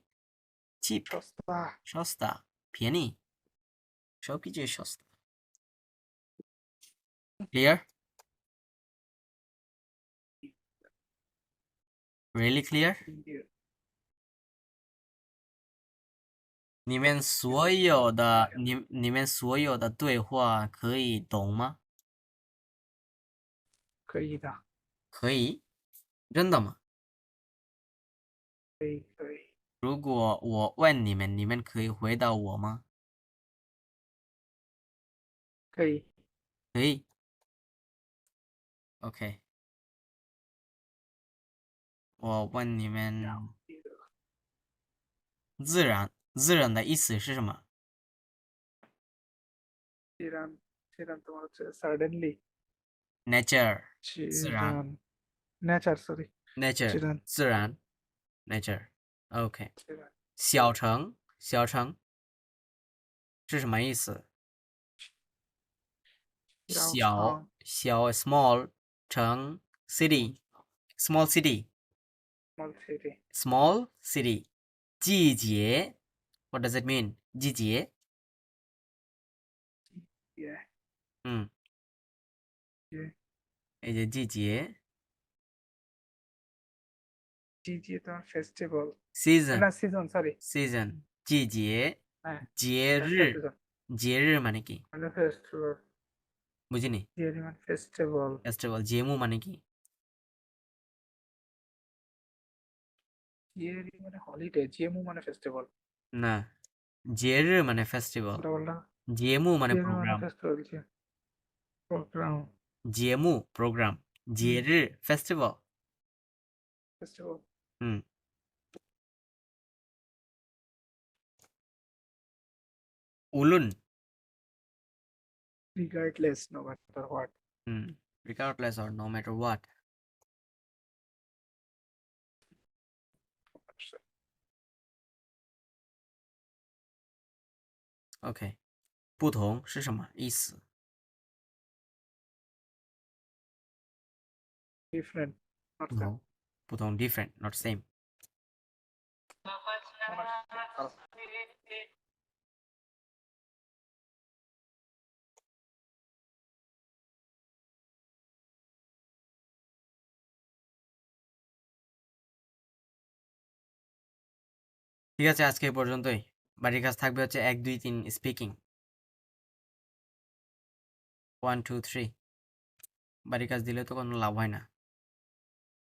চিপ সস্তা সস্তা পিয়ানি সবকিছুই সস্তা ক্লিয়ার really clear 你们所有的对话可以懂吗可以的可以真的吗可以如果我问你们你们可以回答我吗可以可以 OK 我问你们，自然，自然的意思是什么 চিরান চিরান তোমার হচ্ছে সাডেনলি ？nature，自然 চিরান নেচার সরি ，nature， চিরান 自然，nature。OK， চিরান 小城，小城是什么意思？ চিরাও 小小 small 城 city small city small city small city 季节 what does it mean 季节 ইয়ে 嗯 ইয়ে এই যে 季节 জি জি তোমার ফেস্টিভ্যাল season না সিজন সরি season 季节 হ্যাঁ 节 একটা 日 সিজন 节日মানে কি মানে ফেস্টিভ্যাল বুঝিনি ইয়েরি মানে ফেস্টিভ্যাল ফেস্টিভ্যাল জেমু মানে কি ইয়েরি মানে হলিডে জিএমও মানে ফেস্টিভ্যাল না 节日মানে ফেস্টিভ্যাল কোনটা বললাম জেমু মানে ইয়েরি মানে প্রোগ্রাম ফেস্টিভ্যাল প্রোগ্রাম জেমু প্রোগ্রাম 节日 ফেস্টিভ্যাল ফেস্টিভ্যাল হুম উলুন regardless no matter what regardless or no matter what OK 不同是什么意思 different not 不同不同 different not same ঠিক আছে আজকে এই পর্যন্তই বাড়ির কাজ থাকবে হচ্ছে 1 2 3 স্পিকিং 1 2 3 বাড়ির কাজ দিলে তো কোনো লাভ হয় না